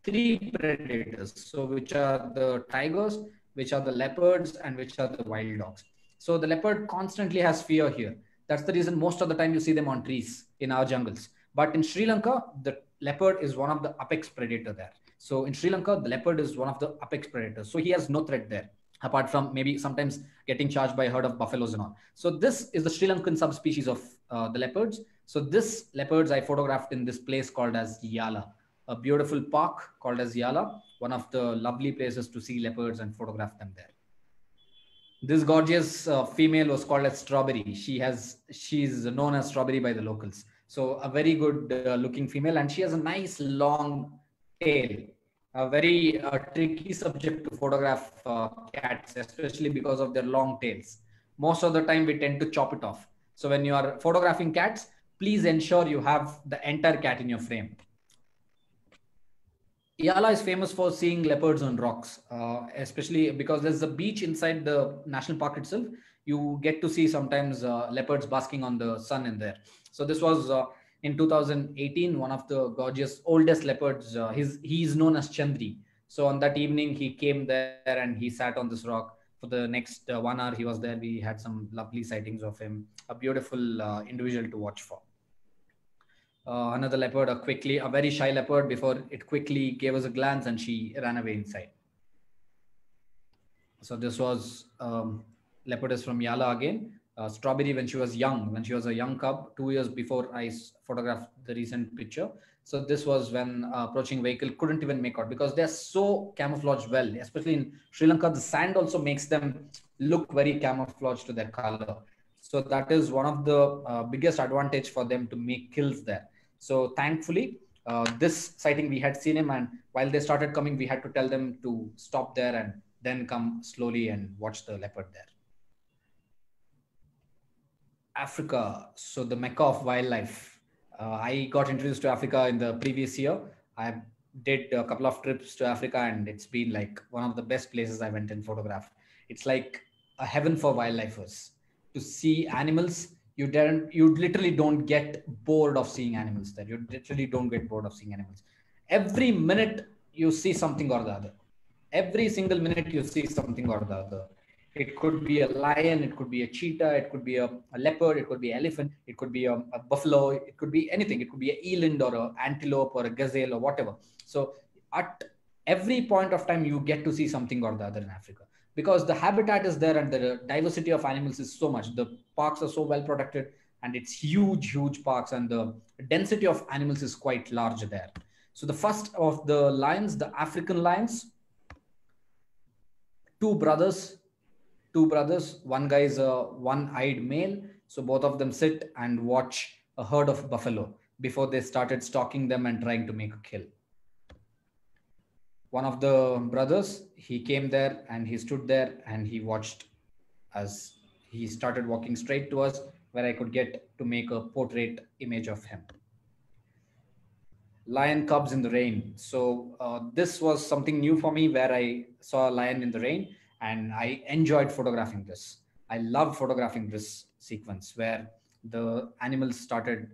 3 predators. So which are the tigers, which are the leopards, and which are the wild dogs. So the leopard constantly has fear here. That's the reason most of the time you see them on trees in our jungles. But in Sri Lanka, the leopard is one of the apex predator there. So in Sri Lanka, the leopard is one of the apex predators. So he has no threat there, apart from maybe sometimes getting charged by a herd of buffaloes and all. So this is the Sri Lankan subspecies of the leopards. So this leopards I photographed in this place called as Yala, a beautiful park called as Yala, one of the lovely places to see leopards and photograph them there. This gorgeous female was called as Strawberry. She's known as Strawberry by the locals. So a very good looking female, and she has a nice long tail. A very tricky subject to photograph cats, especially because of their long tails. Most of the time we tend to chop it off. So when you are photographing cats, please ensure you have the entire cat in your frame. Yala is famous for seeing leopards on rocks, especially because there's a beach inside the national park itself. You get to see sometimes leopards basking on the sun in there. So this was in 2018, one of the gorgeous oldest leopards. He's known as Chandri. So on that evening, he came there and he sat on this rock. For the next 1 hour, he was there. We had some lovely sightings of him. A beautiful individual to watch for. Another leopard, a very shy leopard, before it quickly gave us a glance and she ran away inside. So this was leopardess from Yala again. Strawberry when she was a young cub, 2 years before I photographed the recent picture. So this was when approaching vehicle couldn't even make out because they're so camouflaged well, especially in Sri Lanka. The sand also makes them look very camouflaged to their color. So that is one of the biggest advantage for them to make kills there. So thankfully, this sighting we had seen him, and while they started coming, we had to tell them to stop there and then come slowly and watch the leopard there. Africa, so the Mecca of wildlife. I got introduced to Africa in the previous year. I did a couple of trips to Africa, and it's been like one of the best places I went and photographed. It's like a heaven for wildlifers. To see animals, you literally don't get bored of seeing animals there. You literally don't get bored of seeing animals. Every minute you see something or the other. Every single minute you see something or the other. It could be a lion, it could be a cheetah, it could be a leopard, it could be an elephant, it could be a buffalo, it could be anything. It could be an eland or an antelope or a gazelle or whatever. So at every point of time, you get to see something or the other in Africa, because the habitat is there and the diversity of animals is so much. The parks are so well protected, and it's huge parks, and the density of animals is quite large there. So the first of the lions, the African lions, two brothers. One guy is a one-eyed male. So both of them sit and watch a herd of buffalo before they started stalking them and trying to make a kill. One of the brothers, he came there and he stood there and he watched as he started walking straight to us, where I could get to make a portrait image of him. Lion cubs in the rain. So this was something new for me, where I saw a lion in the rain and I enjoyed photographing this. I love photographing this sequence where the animals started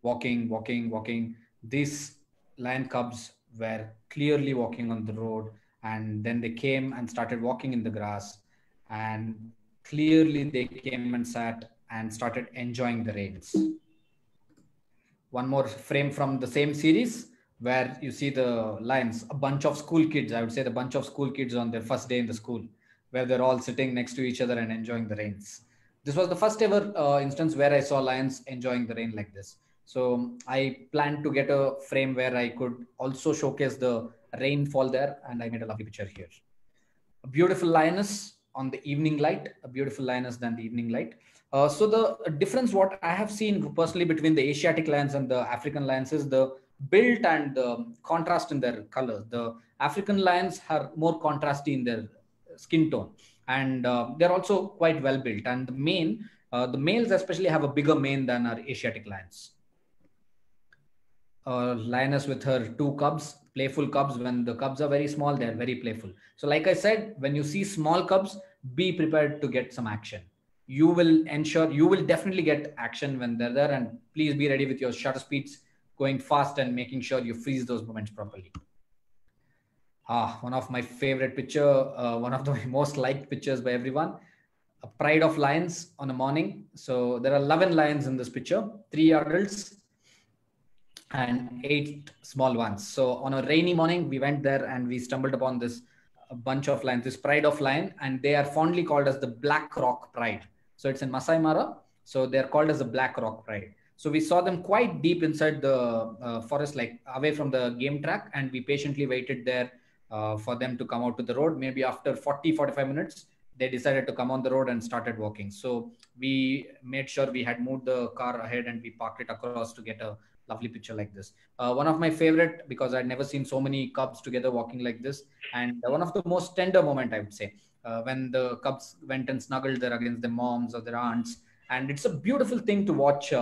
walking. These lion cubs were clearly walking on the road, and then they came and started walking in the grass, and clearly they came and sat and started enjoying the rains. One more frame from the same series where you see the lions, a bunch of school kids, I would say the bunch of school kids on their first day in the school, where they're all sitting next to each other and enjoying the rains. This was the first ever instance where I saw lions enjoying the rain like this. So I planned to get a frame where I could also showcase the rainfall there, and I made a lovely picture here. A beautiful lioness on the evening light, a beautiful lioness than the evening light. So the difference what I have seen personally between the Asiatic lions and the African lions is the build and the contrast in their colors. The African lions are more contrasty in their skin tone, and they're also quite well built. And the males especially have a bigger mane than our Asiatic lions. Lioness with her two cubs, playful cubs. When the cubs are very small, they're very playful. So like I said, when you see small cubs, be prepared to get some action. You will definitely get action when they're there, and please be ready with your shutter speeds going fast and making sure you freeze those moments properly. One of my favorite picture, one of the most liked pictures by everyone. A pride of lions on a morning. So there are 11 lions in this picture, 3 adults and 8 small ones. So on a rainy morning, we went there and we stumbled upon this a bunch of lions, this pride of lion, and they are fondly called as the Black Rock Pride. So it's in Masai Mara. So they're called as the Black Rock Pride. So we saw them quite deep inside the forest, like away from the game track, and we patiently waited there for them to come out to the road. Maybe after 40-45 minutes, they decided to come on the road and started walking. So we made sure we had moved the car ahead and we parked it across to get a lovely picture like this. One of my favorite, because I'd never seen so many cubs together walking like this, and one of the most tender moment, I would say, when the cubs went and snuggled there against their moms or their aunts. And it's a beautiful thing to watch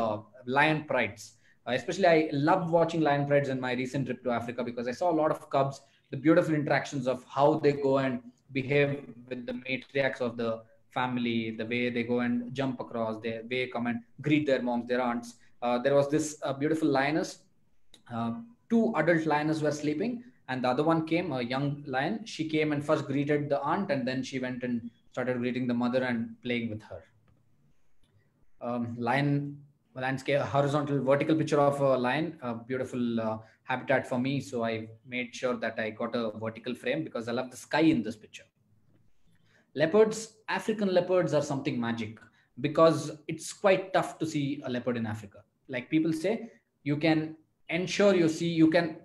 lion prides. Especially, I loved watching lion prides in my recent trip to Africa, because I saw a lot of cubs, the beautiful interactions of how they go and behave with the matriarchs of the family, the way they go and jump across, the way come and greet their moms, their aunts. There was this beautiful lioness. Uh, Two adult lioness were sleeping, and the other one came, a young lion. She came and first greeted the aunt, and then she went and started greeting the mother and playing with her. Lion landscape, horizontal, vertical picture of a lion, a beautiful habitat for me. So I made sure that I got a vertical frame because I love the sky in this picture. Leopards, African leopards are something magic, because it's quite tough to see a leopard in Africa. Like people say, you can ensure you see, you can,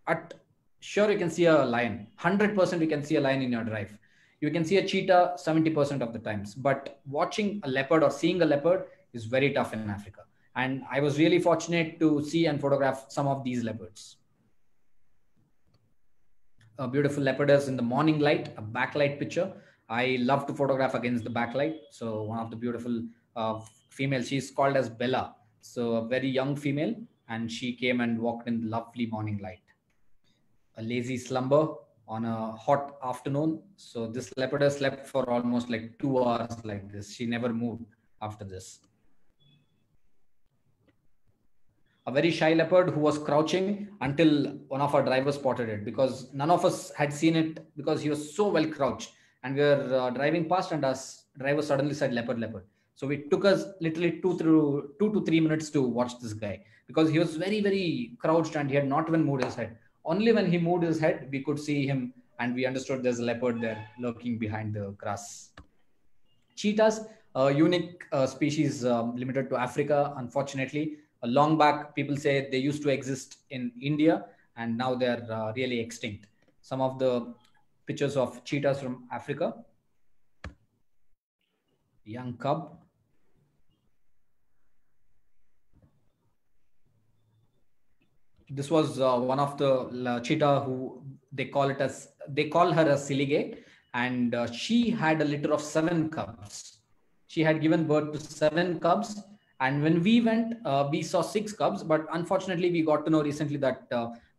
at sure you can see a lion. 100% you can see a lion in your drive. You can see a cheetah 70% of the times. But watching a leopard or seeing a leopard is very tough in Africa. And I was really fortunate to see and photograph some of these leopards. A beautiful leopardess in the morning light, a backlight picture. I love to photograph against the backlight. So one of the beautiful female, she's called as Bella. So a very young female, and she came and walked in the lovely morning light. A lazy slumber on a hot afternoon. So this leopardess slept for almost like 2 hours like this. She never moved after this. A very shy leopard who was crouching until one of our drivers spotted it, because none of us had seen it because he was so well crouched. And we were driving past, and our driver suddenly said, leopard, leopard. So it took us literally 2 to 3 minutes to watch this guy, because he was very, very crouched and he had not even moved his head. Only when he moved his head, we could see him, and we understood there's a leopard there lurking behind the grass. Cheetahs, a unique species limited to Africa, unfortunately. Long back, people say they used to exist in India, and now they're really extinct. Some of the pictures of cheetahs from Africa. Young cub. This was one of the cheetah who they call her a silige, and she had a litter of 7 cubs. She had given birth to 7 cubs, and when we went, we saw 6 cubs, but unfortunately, we got to know recently that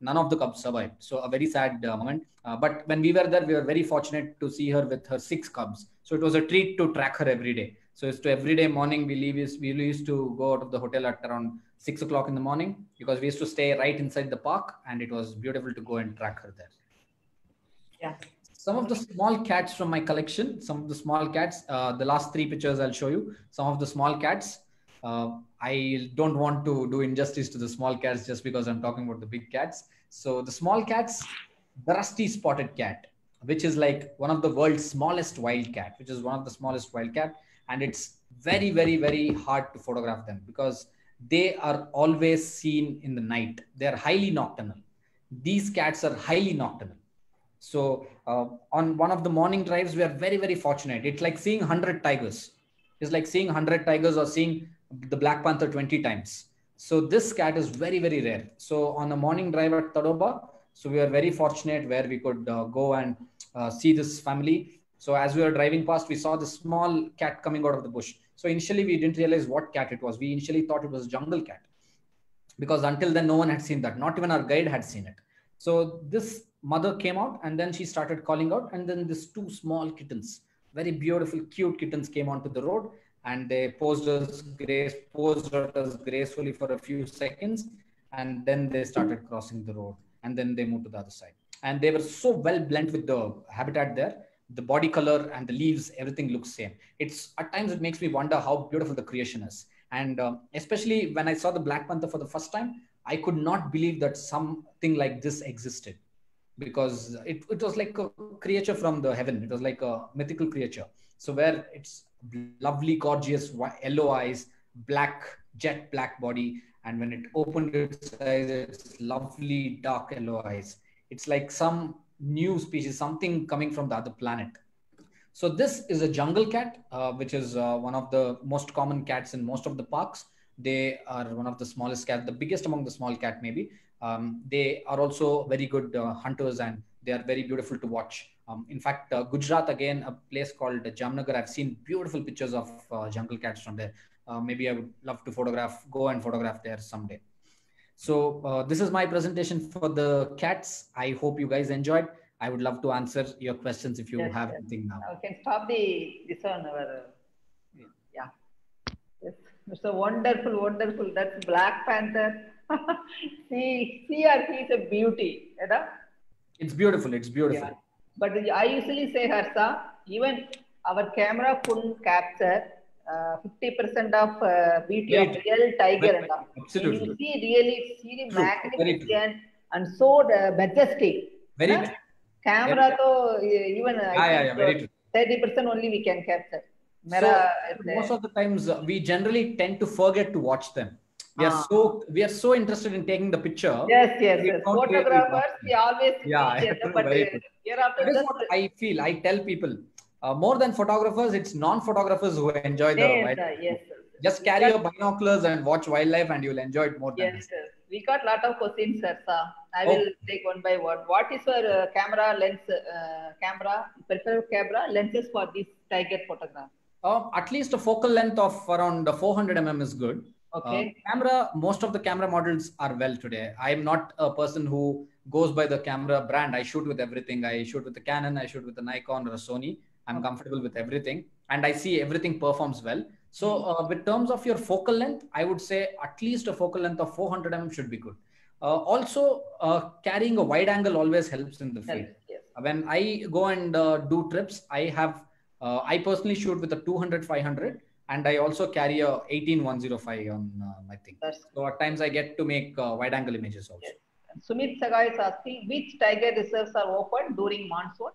none of the cubs survived. So a very sad moment. But when we were there, we were very fortunate to see her with her 6 cubs. So it was a treat to track her every day. So it's to every day morning, we used to go out of the hotel at around 6 o'clock in the morning, because we used to stay right inside the park, and it was beautiful to go and track her there. Yeah. Some of the small cats from my collection, some of the small cats, the last 3 pictures I'll show you. Some of the small cats. I don't want to do injustice to the small cats just because I'm talking about the big cats. So the small cats, the rusty spotted cat, which is like one of the world's smallest wild cat, which is one of the smallest wild cat. And it's very, very, very hard to photograph them because they are always seen in the night. They're highly nocturnal. These cats are highly nocturnal. So on one of the morning drives, we are very, very fortunate. It's like seeing 100 tigers. It's like seeing 100 tigers or seeing the Black Panther 20 times. So this cat is very, very rare. So on a morning drive at Tadoba, so we are very fortunate where we could go and see this family. So as we were driving past, we saw this small cat coming out of the bush. So initially, we didn't realize what cat it was. We initially thought it was a jungle cat, because until then, no one had seen that. Not even our guide had seen it. So this mother came out, and then she started calling out, and then these 2 small kittens, very beautiful, cute kittens, came onto the road, and they posed at us gracefully for a few seconds, and then they started crossing the road, and then they moved to the other side. and they were so well blended with the habitat there. The body color and the leaves, everything looks same. It's at times it makes me wonder how beautiful the creation is. And especially when I saw the Black Panther for the first time, I could not believe that something like this existed, because it was like a creature from the heaven. It was like a mythical creature. So where it's lovely, gorgeous, yellow eyes, black, jet black body. And when it opened its eyes, it's lovely, dark yellow eyes. It's like some new species, something coming from the other planet. So this is a jungle cat, which is one of the most common cats in most of the parks. They are one of the smallest cats, the biggest among the small cat maybe. They are also very good hunters, and they are very beautiful to watch. In fact, Gujarat, again, a place called Jamnagar, I've seen beautiful pictures of jungle cats from there. Maybe I would love to go and photograph there someday. So this is my presentation for the cats. I hope you guys enjoyed. I would love to answer your questions if you have anything now. We can stop this on our, yeah. Yes. It's a wonderful. That's Black Panther. see her, he's a beauty. You know? It's beautiful. Yeah. But I usually say, Harsha, even our camera couldn't capture 50% of beauty of real tiger. Absolutely. You see, really, it's really magnificent and so majestic. Very true. Camera, even 30% only we can capture. So most of the times we generally tend to forget to watch them. We are so interested in taking the picture. Yes. Photographers, we always but that is what I feel. I tell people, more than photographers, it's non-photographers who enjoy the wildlife. Just carry your binoculars and watch wildlife, and you'll enjoy it more than this. We got a lot of questions, sir. I will take one by one. What is your camera lens? Preferred camera lenses for this tiger photograph? At least a focal length of around 400 mm is good. Okay. Most of the camera models are well today. I am not a person who goes by the camera brand. I shoot with everything. I shoot with the Canon, I shoot with the Nikon or a Sony. I'm comfortable with everything, and I see everything performs well. So with terms of your focal length, I would say at least a focal length of 400 mm should be good. Also, carrying a wide angle always helps in the field. When I go and do trips, I personally shoot with a 200-500, and I also carry a 18-105 on my thing. So at times I get to make wide angle images also. Sumit Saga is asking, which tiger reserves are open during monsoon?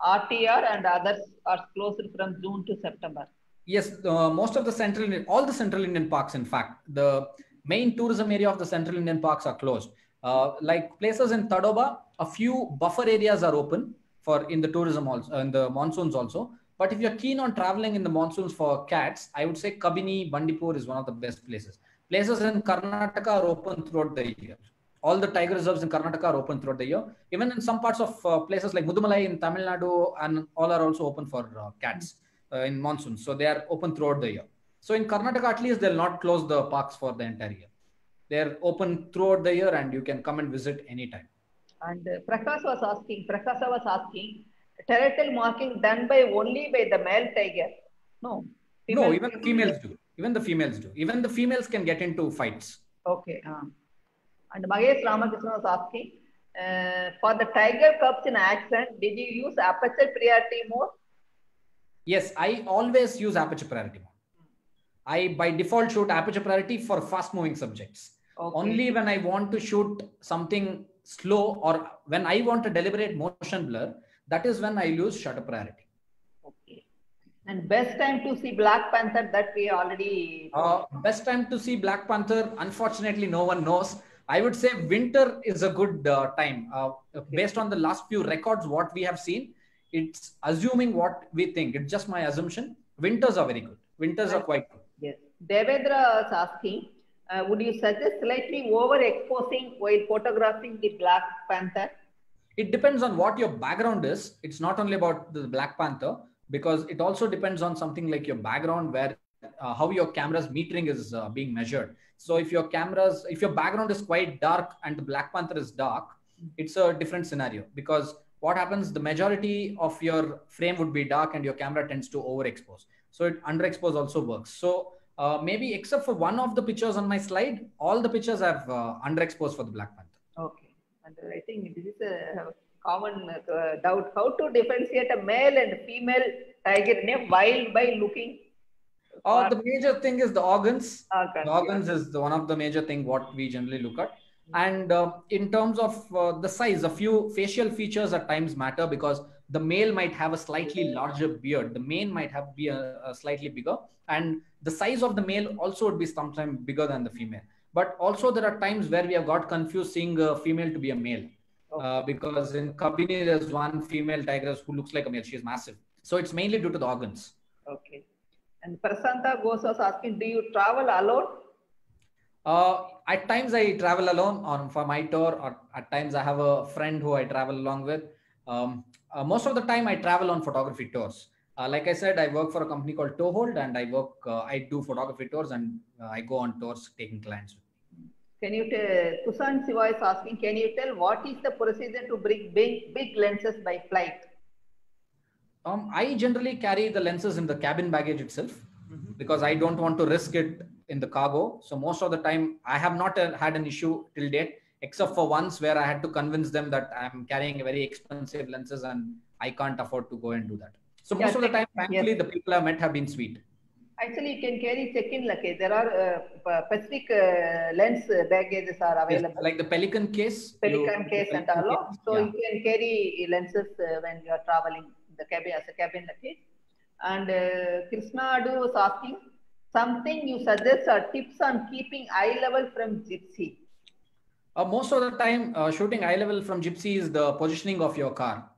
RTR and others are closed from June to September. Yes, most of all the Central Indian parks, in fact, the main tourism area of the Central Indian parks are closed. Like places in Tadoba, a few buffer areas are open in the tourism also, in the monsoons also. But if you're keen on traveling in the monsoons for cats, I would say Kabini, Bandipur is one of the best places. Places in Karnataka are open throughout the year. All the tiger reserves in Karnataka are open throughout the year. Even in some parts of places like Mudumalai in Tamil Nadu, and all are also open for cats in monsoon. So they are open throughout the year. So in Karnataka, at least they'll not close the parks for the entire year. They're open throughout the year, and you can come and visit anytime. And Prakasa was asking, territorial marking done only by the male tiger? No. No, even the females do. Even the females can get into fights. Okay. And Mahesh Ramakrishna was asking, for the tiger cubs in action, did you use aperture priority mode? Yes, I always use aperture priority mode. I by default shoot aperture priority for fast moving subjects. Only when I want to shoot something slow, or when I want a deliberate motion blur, that is when I use shutter priority. Okay. And best time to see Black Panther, that we already... Best time to see Black Panther, unfortunately, no one knows. I would say winter is a good time. Based on the last few records, what we have seen, it's assuming what we think. It's just my assumption. Winters are very good. Winters are quite good. Yes. Devendra is asking, would you suggest slightly overexposing while photographing the Black Panther? It depends on what your background is. It's not only about the Black Panther, because it also depends on something like your background, where how your camera's metering is being measured. So if your background is quite dark and the Black Panther is dark, it's a different scenario, because what happens, the majority of your frame would be dark and your camera tends to overexpose. So underexpose also works. So maybe except for one of the pictures on my slide, all the pictures have underexposed for the Black Panther. Okay. And I think this is a common doubt. How to differentiate a male and female tiger in a wild by looking? The major thing is the organs. Organs, The organs is one of the major thing what we generally look at. And in terms of the size, a few facial features at times matter because the male might have a slightly larger beard. The male might be a slightly bigger. And the size of the male also would be sometimes bigger than the female. But also there are times where we have got confused seeing a female to be a male. Because in Kabini, there's one female tigress who looks like a male. She is massive. So it's mainly due to the organs. Okay. And Prasanta Ghosh was asking, do you travel alone? At times I travel alone for my tour, or at times I have a friend who I travel along with. Most of the time I travel on photography tours. Like I said, I work for a company called Toehold, and I do photography tours, and I go on tours taking clients. Can you tell, Kusan Siva is asking, can you tell what is the procedure to bring big lenses by flight? I generally carry the lenses in the cabin baggage itself because I don't want to risk it in the cargo. So most of the time I have not had an issue till date, except for once where I had to convince them that I'm carrying very expensive lenses and I can't afford to go and do that. So most of the time, thankfully, the people I've met have been sweet. Actually, you can carry check-in luggage. There are specific lens baggages are available. Yes, like the Pelican case. Pelican case and all. So you can carry lenses when you are traveling in the cabin as a cabin luggage. And Krishna Adu was asking, something you suggest are tips on keeping eye level from gypsy. Most of the time, shooting eye level from gypsy is the positioning of your car.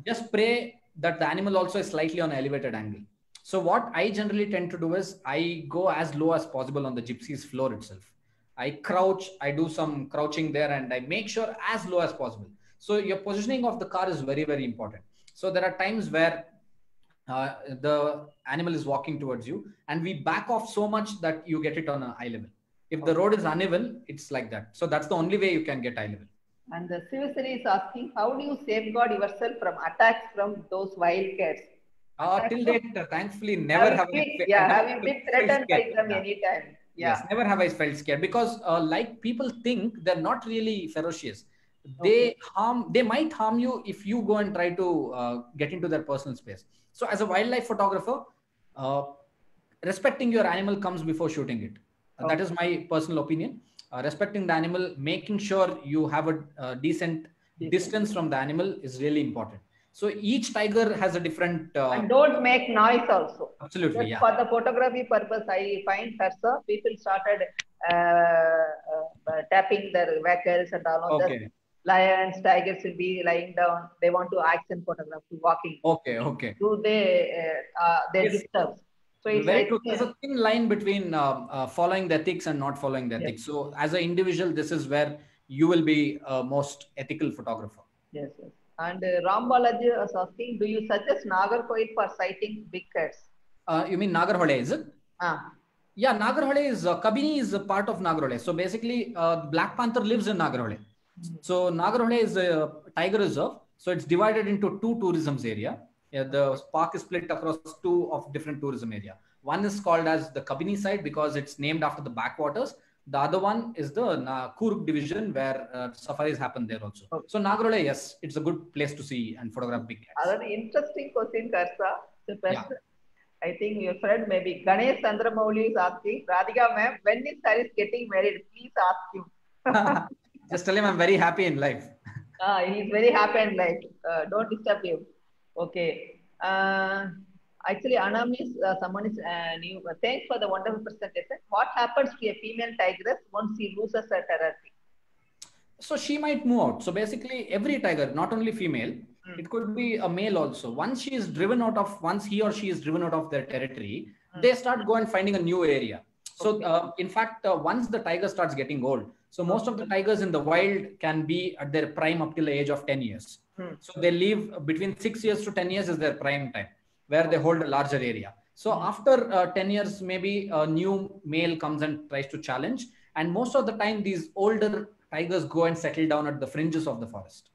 Just pray that the animal also is slightly on an elevated angle. So what I generally tend to do is I go as low as possible on the gypsy's floor itself. I crouch, I do some crouching there, and I make sure as low as possible. So your positioning of the car is very, very important. So there are times where the animal is walking towards you and we back off so much that you get it on an eye level. If the road is uneven, it's like that. So that's the only way you can get eye level. And the Sivasari is asking, how do you safeguard yourself from attacks from those wildcats? Till date, thankfully, never have you been threatened by them anytime? Yes, never have I felt scared because like people think they're not really ferocious. They might harm you if you go and try to get into their personal space. So as a wildlife photographer, respecting your animal comes before shooting it. That is my personal opinion. Respecting the animal, making sure you have a decent distance from the animal is really important. So each tiger has a different... and don't make noise also. Absolutely, just for the photography purpose, I find Harsha, people started tapping their vehicles and all of that. Lions, tigers will be lying down. They want to action photograph, to walking. Do they disturb? So it's very true. There's a thin line between following the ethics and not following the ethics. So as an individual, this is where you will be a most ethical photographer. Yes. And Ram Balaji was asking, do you suggest Nagarkoil for sighting big cats? You mean Nagarhole, is it? Yeah, Nagarhole is, Kabini is a part of Nagarhole. So basically, Black Panther lives in Nagarhole. So Nagarhole is a tiger reserve. So it's divided into two tourism area. The park is split across two of different tourism area. One is called as the Kabini side because it's named after the backwaters. The other one is the Kuruk division where safaris happen there also. So Nagarhole, yes, it's a good place to see and photograph big cats. Another interesting question, Harsha. I think your friend maybe Ganesh Chandramouli is asking, Rathika ma'am, when is Haris getting married? Please ask him. Just tell him I'm very happy in life. He's very happy in life. Don't disturb him. Okay. Actually, Anam is someone is new. Thanks for the wonderful presentation. What happens to a female tigress once she loses her territory? So she might move out. So basically, every tiger, not only female, it could be a male also. Once he or she is driven out of their territory, they start going finding a new area. So in fact, once the tiger starts getting old, so most of the tigers in the wild can be at their prime up till the age of 10 years. So they live between 6 years to 10 years is their prime time, where they hold a larger area. So after 10 years, maybe a new male comes and tries to challenge. And most of the time, these older tigers go and settle down at the fringes of the forest.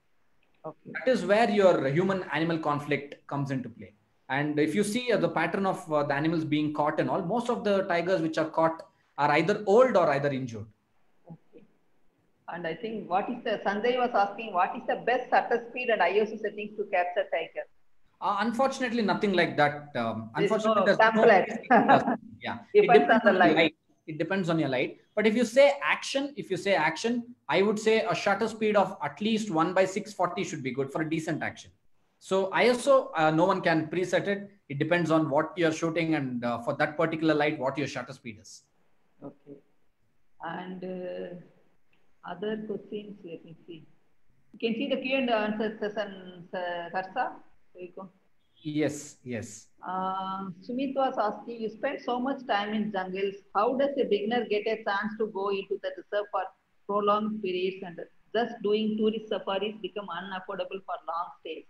That is where your human-animal conflict comes into play. And if you see the pattern of the animals being caught and all, most of the tigers which are caught are either old or either injured. And I think Sanjay was asking, what is the best shutter speed and ISO settings to capture tiger? Unfortunately, nothing like that. Unfortunately, There's no there's template. yeah, it Depends on depends the on your light. light. It depends on your light. But if you say action, I would say a shutter speed of at least 1/640 should be good for a decent action. So ISO, no one can preset it. It depends on what you're shooting and for that particular light, what your shutter speed is. Okay. And other questions, let me see. You can see the Q and answer session, Harsha. There you go. Yes, yes. Sumit was asking, you spend so much time in jungles. How does a beginner get a chance to go into the reserve for prolonged periods and just doing tourist safaris become unaffordable for long stays?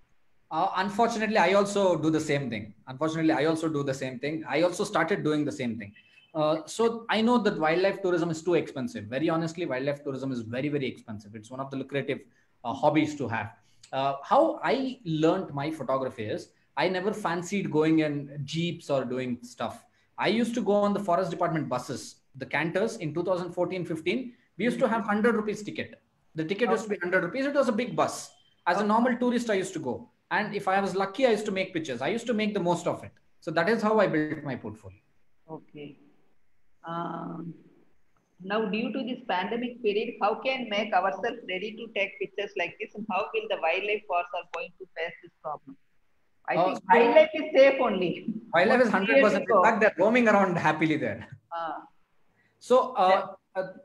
Unfortunately, I also do the same thing. I also started doing the same thing. So I know that wildlife tourism is too expensive. Very honestly, wildlife tourism is very, very expensive. It's one of the lucrative hobbies to have. How I learned my photography is I never fancied going in jeeps or doing stuff. I used to go on the forest department buses, the canters in 2014-15. We used to have 100 rupees ticket. The ticket used to be 100 rupees. It was a big bus. As a normal tourist, I used to go. And if I was lucky, I used to make pictures. I used to make the most of it. So that is how I built my portfolio. Okay. Now, due to this pandemic period, how can make ourselves ready to take pictures like this, and how will the wildlife force are going to face this problem? I think wildlife is safe only. Wildlife is 100%. In fact, they're roaming around happily there. So,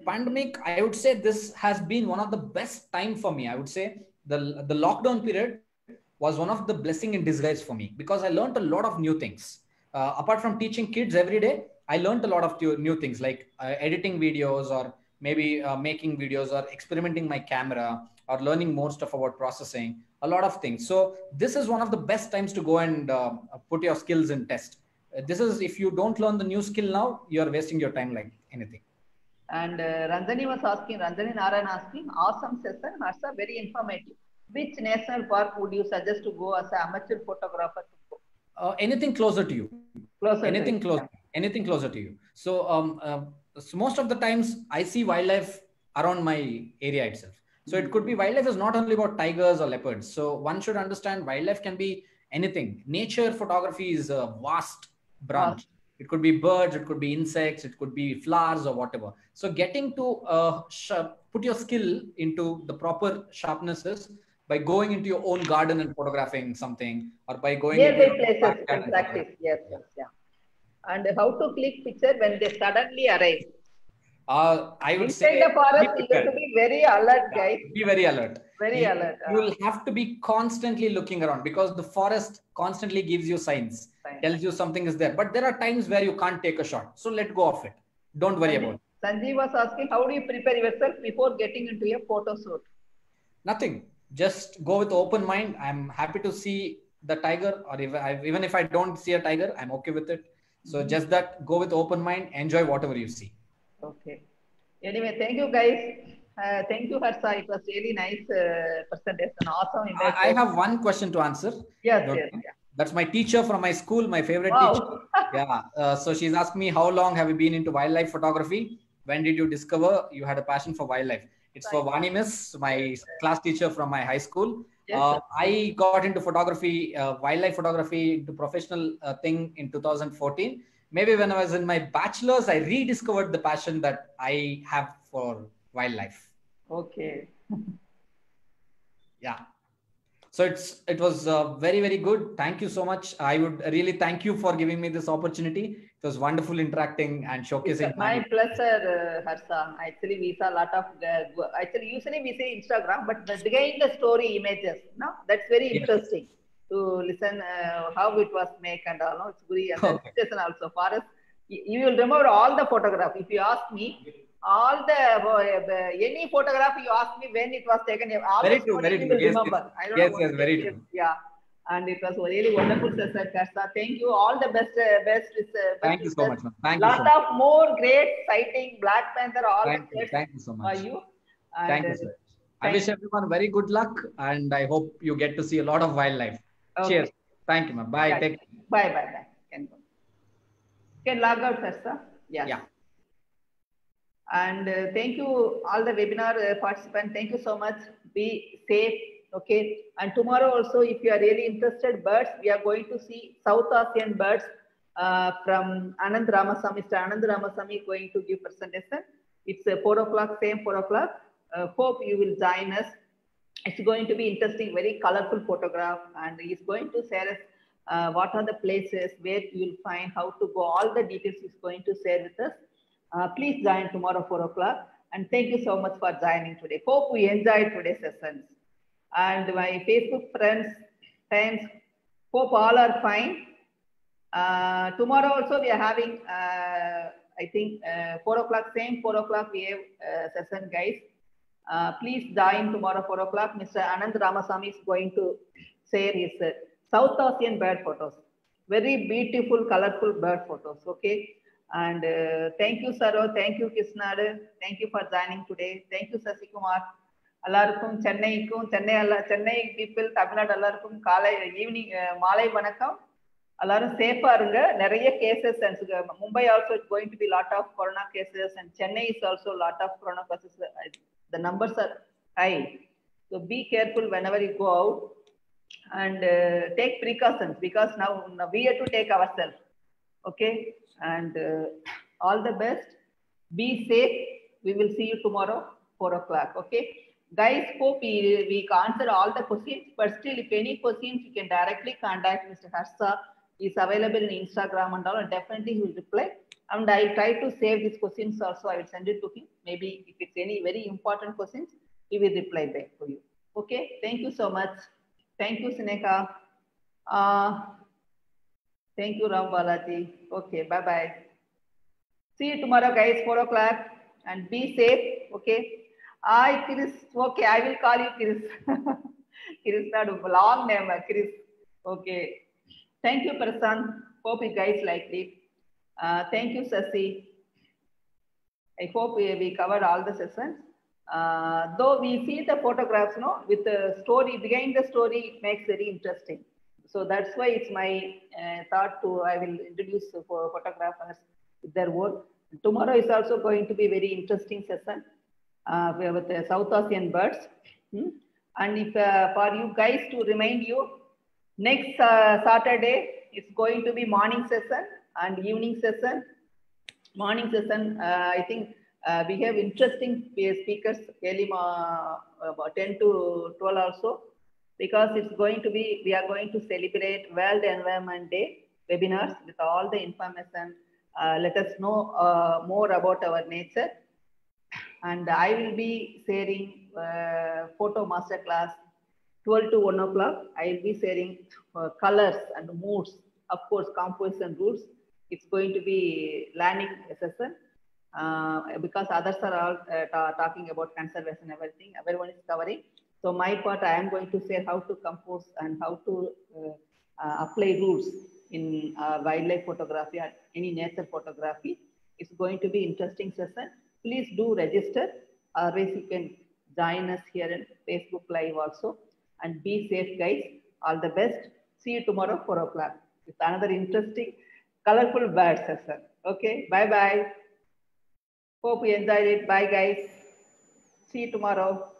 pandemic, I would say this has been one of the best time for me. I would say the lockdown period was one of the blessing in disguise for me because I learned a lot of new things. Apart from teaching kids every day, I learned a lot of new things like editing videos or maybe making videos or experimenting my camera or learning more stuff about processing, a lot of things. So this is one of the best times to go and put your skills in test. This is, if you don't learn the new skill now, you're wasting your time like anything. And Ranjani Narayan asking, awesome session, Harsha, very informative. Which national park would you suggest to go as an amateur photographer to go? Anything closer to you. Anything closer to you. So, so most of the times I see wildlife around my area itself. So it could be, wildlife is not only about tigers or leopards. So one should understand wildlife can be anything. Nature photography is a vast branch. It could be birds, it could be insects, it could be flowers or whatever. So getting to put your skill into the proper sharpness is by going into your own garden and photographing something, or by going nearby places in practice. Yes, yeah. And how to click picture when they suddenly arrive? I would say the forest, you have to be very alert, guys. Be very alert. Alert. You will have to be constantly looking around because the forest constantly gives you signs, tells you something is there. But there are times where you can't take a shot. So let go of it. Don't worry about it. Sanjeev was asking, how do you prepare yourself before getting into a photo shoot? Nothing. Just go with open mind. I'm happy to see the tiger, or even if I don't see a tiger, I'm okay with it. So just that, go with open mind, enjoy whatever you see. Okay. Anyway, thank you guys. Thank you, Harsha. It was really nice presentation. Awesome. I have one question to answer. Yes. That's my teacher from my school, my favorite teacher. Yeah. So she's asked me, how long have you been into wildlife photography? When did you discover you had a passion for wildlife? It's for Vani Miss, my class teacher from my high school. Yes, I got into photography, wildlife photography, into professional thing in 2014. Maybe when I was in my bachelor's, I rediscovered the passion that I have for wildlife. Okay. Yeah. So it was very, very good. Thank you so much. I would really thank you for giving me this opportunity. It was wonderful interacting and showcasing. It's my pleasure, Harsha. Actually, we saw a lot of, usually we say Instagram, but behind the story images, no? That's very interesting to listen how it was made and all. No? It's very, and the also for us, you will remember all the photograph. If you ask me, all the any photograph you ask me when it was taken, all very the true, very you true. will remember. I don't know. Yes, very true. Yeah. And it was a really wonderful session, Harsha. Thank you. All the best. Thank you so much, man. Thank you. Lot of more great sighting, Black Panther, all thank the thank you so much. For you. And thank you, sir. I wish everyone very good luck, and I hope you get to see a lot of wildlife. Okay. Cheers. Thank you, man. Bye. Yeah. Take care. Bye. Can log out, Harsha. Yeah. And thank you all the webinar participants. Thank you so much. Be safe. Okay. And tomorrow also, if you are really interested, birds, we are going to see South Asian birds from Anand Ramasamy. Mr. Anand Ramasamy is going to give presentation. It's 4 o'clock, same 4 o'clock. Hope you will join us. It's going to be interesting, very colorful photograph, and he's going to share us what are the places where you will find, how to go, all the details he's going to share with us. Please join tomorrow 4 o'clock, and thank you so much for joining today. Hope we enjoyed today's sessions. And my Facebook friends, hope all are fine. Tomorrow also we are having, I think 4 o'clock, same 4 o'clock we have session, guys. Please join tomorrow 4 o'clock. Mr. Anand Ramasamy is going to share his South Asian bird photos. Very beautiful, colorful bird photos. Okay. And thank you, Saro. Thank you, Kishnad. Thank you for joining today. Thank you, Sasi Kumar. Allarkum, Chennai people, Tamil Nadu, Allarkum, evening, Malay Vanakkam. Allarum safe arunga. Nariya cases and Mumbai also is going to be lot of corona cases, and Chennai is also a lot of corona cases. The numbers are high. So be careful whenever you go out, and take precautions, because now we have to take ourselves. Okay. And all the best. Be safe. We will see you tomorrow 4 o'clock. Okay. Guys, hope we answer all the questions, but still if any questions, you can directly contact Mr. Harsha. He is available in Instagram and all, and definitely he will reply. And I try to save these questions also. I will send it to him. Maybe if it's any very important questions, he will reply back for you. Okay. Thank you so much. Thank you, Sineka. Thank you, Ram Balaji. Okay. Bye-bye. See you tomorrow, guys, 4 o'clock. And be safe. Okay. Hi, Chris. Okay. I will call you Chris. Chris, not a long name, Chris. Okay. Thank you, Prasan. Hope you guys liked it. Thank you, Sasi. I hope we covered all the sessions. Though we see the photographs, no, with the story, behind the story, it makes very interesting. So that's why it's my thought to, I will introduce photographers with their work. Tomorrow is also going to be very interesting session with the South Asian birds. And if for you guys to remind you, next Saturday, it's going to be morning session and evening session. Morning session, I think we have interesting speakers, about 10 to 12 also, because it's going to be, we are going to celebrate World Environment Day webinars with all the information. Let us know more about our nature. And I will be sharing photo masterclass 12 to 1 o'clock. I will be sharing colors and moods, of course, composition rules. It's going to be learning session because others are all talking about conservation, everything. Everyone is covering. So my part, I am going to share how to compose and how to apply rules in wildlife photography or any nature photography. It's going to be interesting session. Please do register. Otherwise, you can join us here in Facebook Live also. And be safe, guys. All the best. See you tomorrow 4 o'clock with another interesting, colorful bird session. Okay. Bye-bye. Hope you enjoyed it. Bye, guys. See you tomorrow.